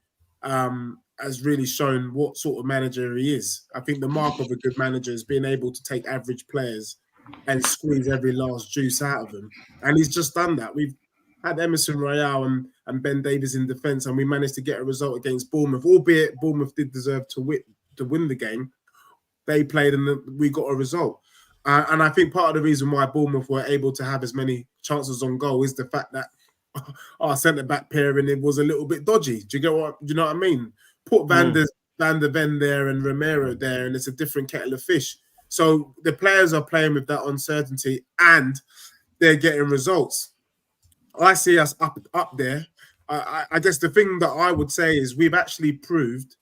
Speaker 7: has really shown what sort of manager he is. I think the mark of a good manager is being able to take average players and squeeze every last juice out of them. And he's just done that. We've had Emerson Royale and Ben Davies in defence, and we managed to get a result against Bournemouth, albeit Bournemouth did deserve to win the game. They played and we got a result. And I think part of the reason why Bournemouth were able to have as many chances on goal is the fact that our centre-back pairing it was a little bit dodgy. Do you know what I mean? Put Van der Ven there and Romero there, and it's a different kettle of fish. So the players are playing with that uncertainty, and they're getting results. I see us up there. I guess the thing that I would say is we've actually proved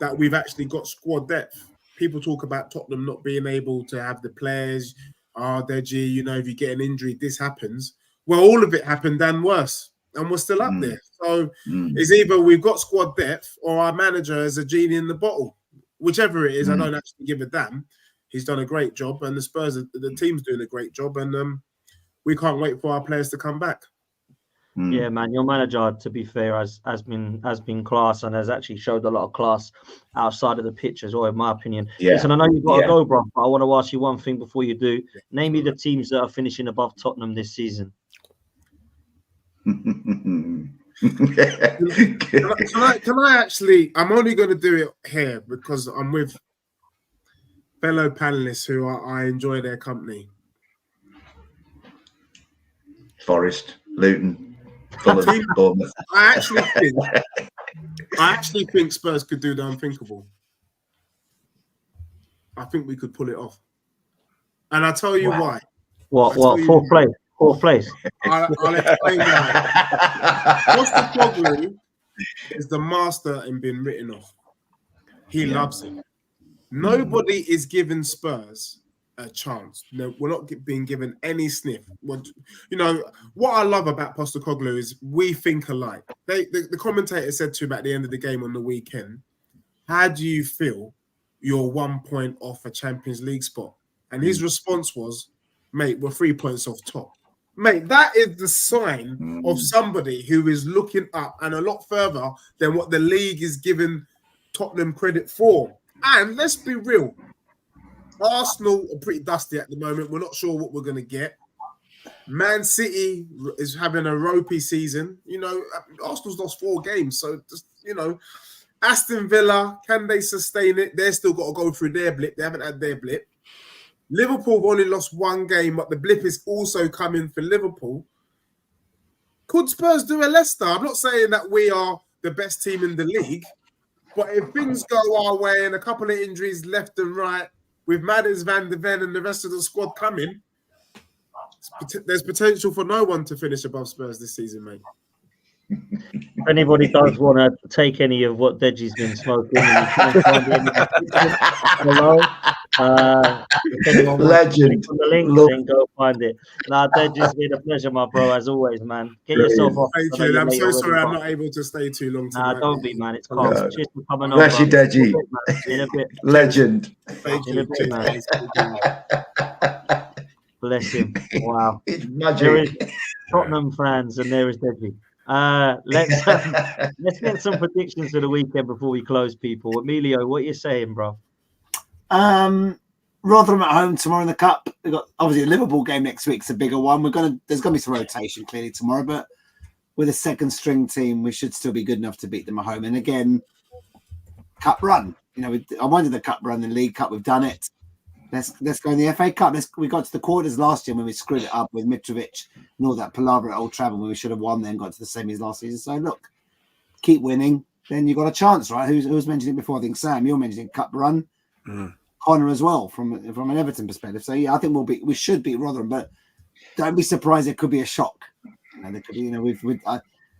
Speaker 7: that we've actually got squad depth. People talk about Tottenham not being able to have the players. Deji, you know, if you get an injury, this happens. Well, all of it happened and worse, and we're still up there. So it's either we've got squad depth or our manager is a genie in the bottle. Whichever it is, I don't actually give a damn. He's done a great job, and the team's doing a great job, and we can't wait for our players to come back.
Speaker 1: Yeah, man, your manager, to be fair, has been class and has actually showed a lot of class outside of the pitch as well, in my opinion. Yeah. Listen, I know you've got to go, bro, but I want to ask you one thing before you do. Name me the teams that are finishing above Tottenham this season.
Speaker 7: Can I actually? I'm only going to do it here because I'm with fellow panelists who I enjoy their company.
Speaker 3: Forest, Luton, Fulham, Bournemouth.
Speaker 7: I actually think Spurs could do the unthinkable. I think we could pull it off, and I'll tell you why.
Speaker 1: What? Fourth place. Fourth place.
Speaker 7: I'll explain why. Postecoglou is the master in being written off. He loves it. Nobody is giving Spurs a chance. No, we're not being given any sniff. You know, what I love about Postecoglou is we think alike. The commentator said to him at the end of the game on the weekend, how do you feel you're 1 point off a Champions League spot? And his response was, mate, we're 3 points off top. Mate, that is the sign of somebody who is looking up and a lot further than what the league is giving Tottenham credit for. And let's be real, Arsenal are pretty dusty at the moment. We're not sure what we're going to get. Man City is having a ropey season. You know, Arsenal's lost 4 games. So, just, you know, Aston Villa, can they sustain it? They've still got to go through their blip. They haven't had their blip. Liverpool have only lost 1 game, but the blip is also coming for Liverpool. Could Spurs do a Leicester? I'm not saying that we are the best team in the league, but if things go our way and a couple of injuries left and right, with Maddens, Van der Ven and the rest of the squad coming, there's potential for no one to finish above Spurs this season, mate.
Speaker 1: If anybody does want to take any of what Deji's been smoking, hello.
Speaker 3: Legend.
Speaker 1: On the link, then go find it. Nah, Deji's been a pleasure, my bro, as always, man. Get yourself off.
Speaker 7: Thank you. I'm so sorry I'm not able to stay too long tonight.
Speaker 1: Nah, don't be, man. It's calm.
Speaker 3: No.
Speaker 1: Cheers for coming on.
Speaker 3: Bless you, Deji.
Speaker 1: In a bit.
Speaker 3: Legend.
Speaker 7: Thank you.
Speaker 1: In a bit, man. Bless him. Wow.
Speaker 3: It's
Speaker 1: There is
Speaker 3: magic.
Speaker 1: Tottenham fans, and there is Deji. Let's get some predictions for the weekend before we close, people. Emilio, what are you saying, bro?
Speaker 2: Rotherham at home tomorrow in the cup. We've got obviously the Liverpool game next week's a bigger one. There's gonna be some rotation clearly tomorrow, but with a second string team, we should still be good enough to beat them at home. And again, cup run. You know, I wanted the cup run in League Cup. We've done it. Let's go in the FA Cup. We got to the quarters last year when we screwed it up with Mitrovic and all that palaver at Old Trafford when we should have won. Then got to the semis last season. So look, keep winning, then you got a chance, right? Who's mentioned it before? I think Sam, you're mentioning cup run. Connor as well from an Everton perspective. So yeah, I think we should beat Rotherham, but don't be surprised. It could be a shock. There could be, with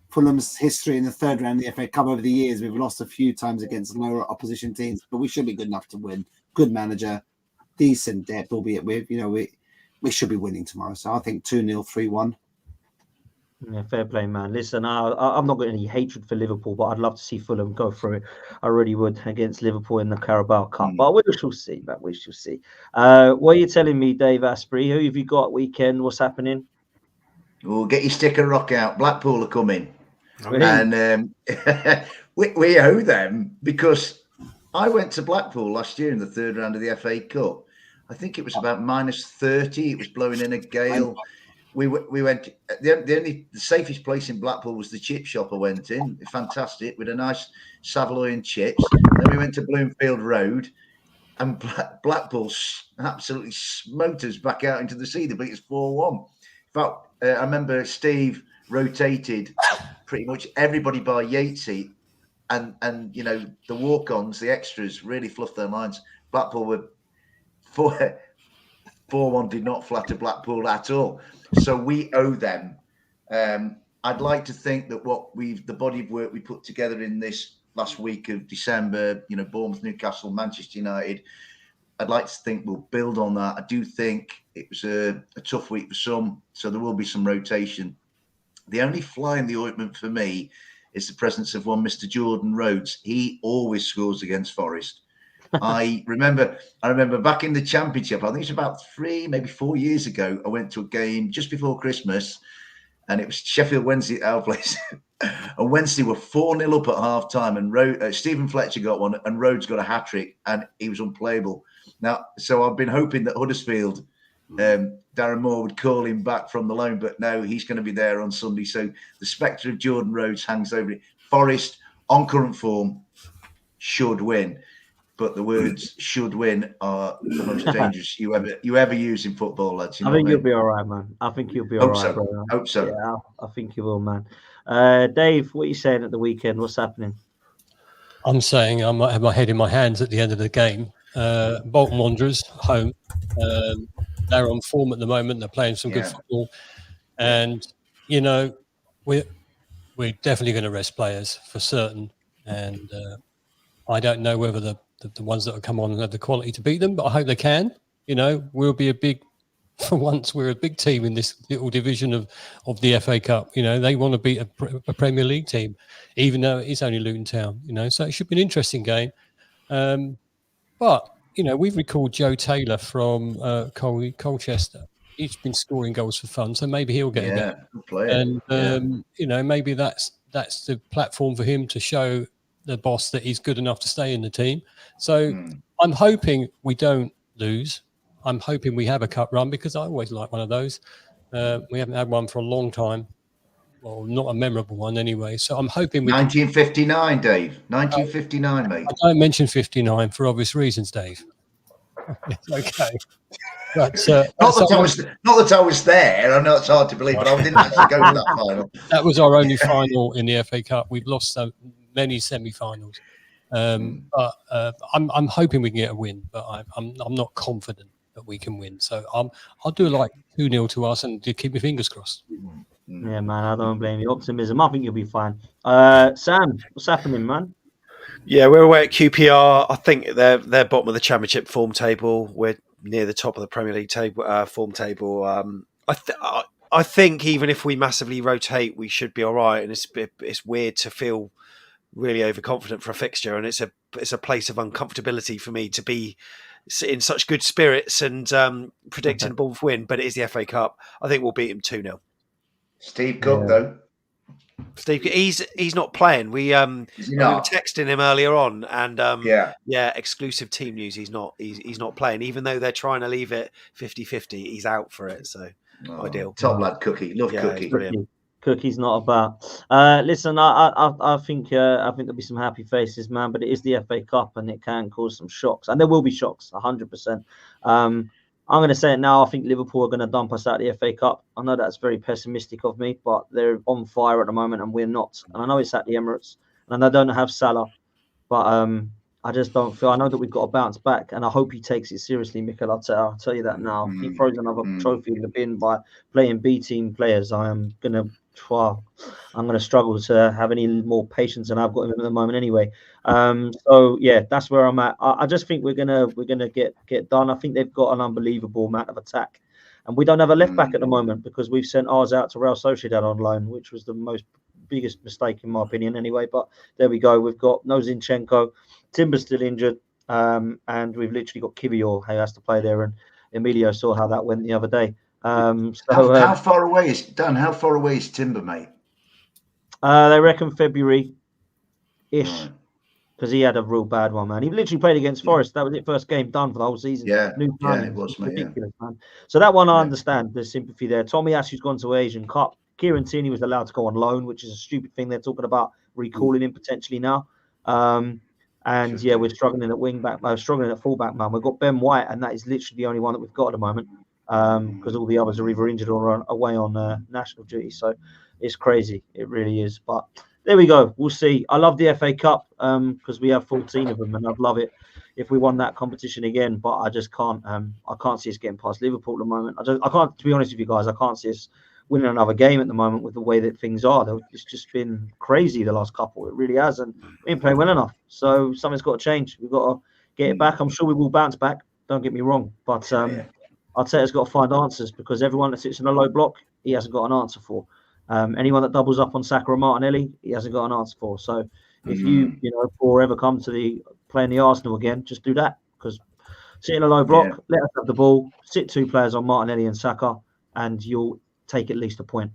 Speaker 2: Fulham's history in the third round of the FA Cup over the years, we've lost a few times against lower opposition teams, but we should be good enough to win. Good manager, decent depth, albeit we should be winning tomorrow. So I think 2-0, 3-1.
Speaker 1: Yeah, fair play, man. Listen, I'm not got any hatred for Liverpool, but I'd love to see Fulham go through it. I really would against Liverpool in the Carabao Cup. But we shall see, man. We shall see. What are you telling me, Dave Asprey? Who have you got weekend? What's happening?
Speaker 3: Well, get your sticker rock out. Blackpool are coming.
Speaker 1: Really?
Speaker 3: And we owe them because I went to Blackpool last year in the third round of the FA Cup. I think it was about -30. It was blowing in a gale. We went. The safest place in Blackpool was the chip shop. I went in, fantastic, with a nice Savoy and chips. Then we went to Bloomfield Road, and Blackpool absolutely smoked us back out into the sea. They beat us 4-1. In fact, I remember Steve rotated pretty much everybody by Yatesy, and the walk-ons, the extras, really fluffed their lines. Blackpool were 4-1 did not flatter Blackpool at all. So we owe them. I'd like to think that the body of work we put together in this last week of December, Bournemouth, Newcastle, Manchester United, I'd like to think we'll build on that. I do think it was a tough week for some, so there will be some rotation. The only fly in the ointment for me is the presence of one Mr. Jordan Rhodes. He always scores against Forest. I remember back in the Championship, I think it's about 3, maybe 4 years ago, I went to a game just before Christmas, and it was Sheffield Wednesday at our place. And Wednesday were 4-0 up at half time, and Stephen Fletcher got one, and Rhodes got a hat-trick, and he was unplayable. Now, so I've been hoping that Huddersfield, Darren Moore would call him back from the loan, but no, he's going to be there on Sunday. So the spectre of Jordan Rhodes hangs over it. Forest, on current form, should win. But the words "should win" are the most dangerous you ever use in football, lads.
Speaker 1: I think you'll be all right, man. I think you'll be all right, brother.
Speaker 3: Hope so.
Speaker 1: Yeah, I think you will, man. Dave, what are you saying at the weekend? What's happening?
Speaker 4: I'm saying I might have my head in my hands at the end of the game. Bolton Wanderers, home. They're on form at the moment. They're playing some good football. And, we're definitely going to rest players for certain. And I don't know whether the ones that will come on and have the quality to beat them, but I hope they can. We'll be for once, we're a big team in this little division of the FA Cup. They want to beat a Premier League team, even though it is only Luton Town, so it should be an interesting game. But, we've recalled Joe Taylor from Colchester. He's been scoring goals for fun, so maybe he'll get a game. And, maybe that's the platform for him to show the boss that he's good enough to stay in the team. So I'm hoping we don't lose. I'm hoping we have a cup run because I always like one of those. We haven't had one for a long time. Well, not a memorable one anyway. So I'm hoping
Speaker 3: 1959, Dave. 1959, mate.
Speaker 4: I don't mention 59 for obvious reasons, Dave. Okay. But,
Speaker 3: not that I was there. I know it's hard to believe, but I didn't actually go to that final.
Speaker 4: That was our only final in the FA Cup. We've lost so many semi-finals. But I'm hoping we can get a win, but I'm not confident that we can win. So I'll do like 2-0 to us and keep my fingers crossed.
Speaker 1: Yeah, man, I don't blame you. Optimism. I think you'll be fine. Sam, what's happening, man?
Speaker 5: Yeah, we're away at QPR. I think they're bottom of the Championship form table. We're near the top of the Premier League form table. I think even if we massively rotate, we should be all right. And it's weird to feel really overconfident for a fixture, and it's a place of uncomfortability for me to be in such good spirits and predicting a Bournemouth win. But it is the FA Cup. I think we'll beat him 2-0.
Speaker 3: Steve Cook, though.
Speaker 5: Steve, he's not playing. We were texting him earlier on, and exclusive team news. He's not playing, even though they're trying to leave it 50-50. He's out for it, so ideal.
Speaker 3: Top lad, Cookie, love Cookie.
Speaker 1: Cookie's not about. Listen, I think there'll be some happy faces, man. But it is the FA Cup, and it can cause some shocks, and there will be shocks, 100%. I'm going to say it now. I think Liverpool are going to dump us out of the FA Cup. I know that's very pessimistic of me, but they're on fire at the moment, and we're not. And I know it's at the Emirates, and I don't have Salah, but I just don't feel. I know that we've got to bounce back, and I hope he takes it seriously, Mikel Arteta. I'll tell you that now. If he throws another trophy in the bin by playing B team players, I'm gonna struggle to have any more patience than I've got at the moment anyway. So yeah, that's where I'm at. I just think we're gonna get done. I think they've got an unbelievable amount of attack, and we don't have a left back at the moment because we've sent ours out to Real Sociedad on loan, which was the biggest mistake in my opinion anyway. But there we go. We've got no Zinchenko. Timber's still injured, and we've literally got Kivior who has to play there, and Emilio saw how that went the other day.
Speaker 3: How far away is Dan? How far away is Timber, mate?
Speaker 1: They reckon February-ish, because he had a real bad one, man. He literally played against Forest. That was it, first game done for the whole season.
Speaker 3: Yeah,
Speaker 1: it
Speaker 3: was
Speaker 1: ridiculous, man. So that one I understand. There's sympathy there. Tommy Ashu's gone to Asian Cup. Kieran Tierney was allowed to go on loan, which is a stupid thing. They're talking about recalling him potentially now. And yeah, we're struggling at wing back, struggling at full back, man. We've got Ben White, and that is literally the only one that we've got at the moment, because all the others are either injured or away on national duty. So it's crazy, it really is. But there we go. We'll see. I love the FA Cup because we have 14 of them, and I'd love it if we won that competition again. But I just can't. I can't see us getting past Liverpool at the moment. I can't. To be honest with you guys, I can't see us winning another game at the moment with the way that things are. It's just been crazy the last couple. It really has, and we ain't playing well enough. So something's got to change. We've got to get it back. I'm sure we will bounce back. Don't get me wrong, but Arteta's got to find answers, because everyone that sits in a low block, he hasn't got an answer for. Anyone that doubles up on Saka or Martinelli, he hasn't got an answer for. So if you ever come to playing the Arsenal again, just do that, because sit in a low block, let us have the ball, sit two players on Martinelli and Saka, and you'll take at least a point.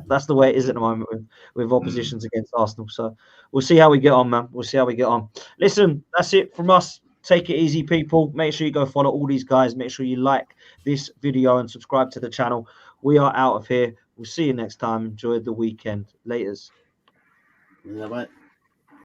Speaker 1: That's the way it is at the moment with oppositions against Arsenal. So we'll see how we get on, man. We'll see how we get on. Listen, that's it from us. Take it easy, people. Make sure you go follow all these guys. Make sure you like this video and subscribe to the channel. We are out of here. We'll see you next time. Enjoy the weekend. Laters.
Speaker 2: Yeah, right.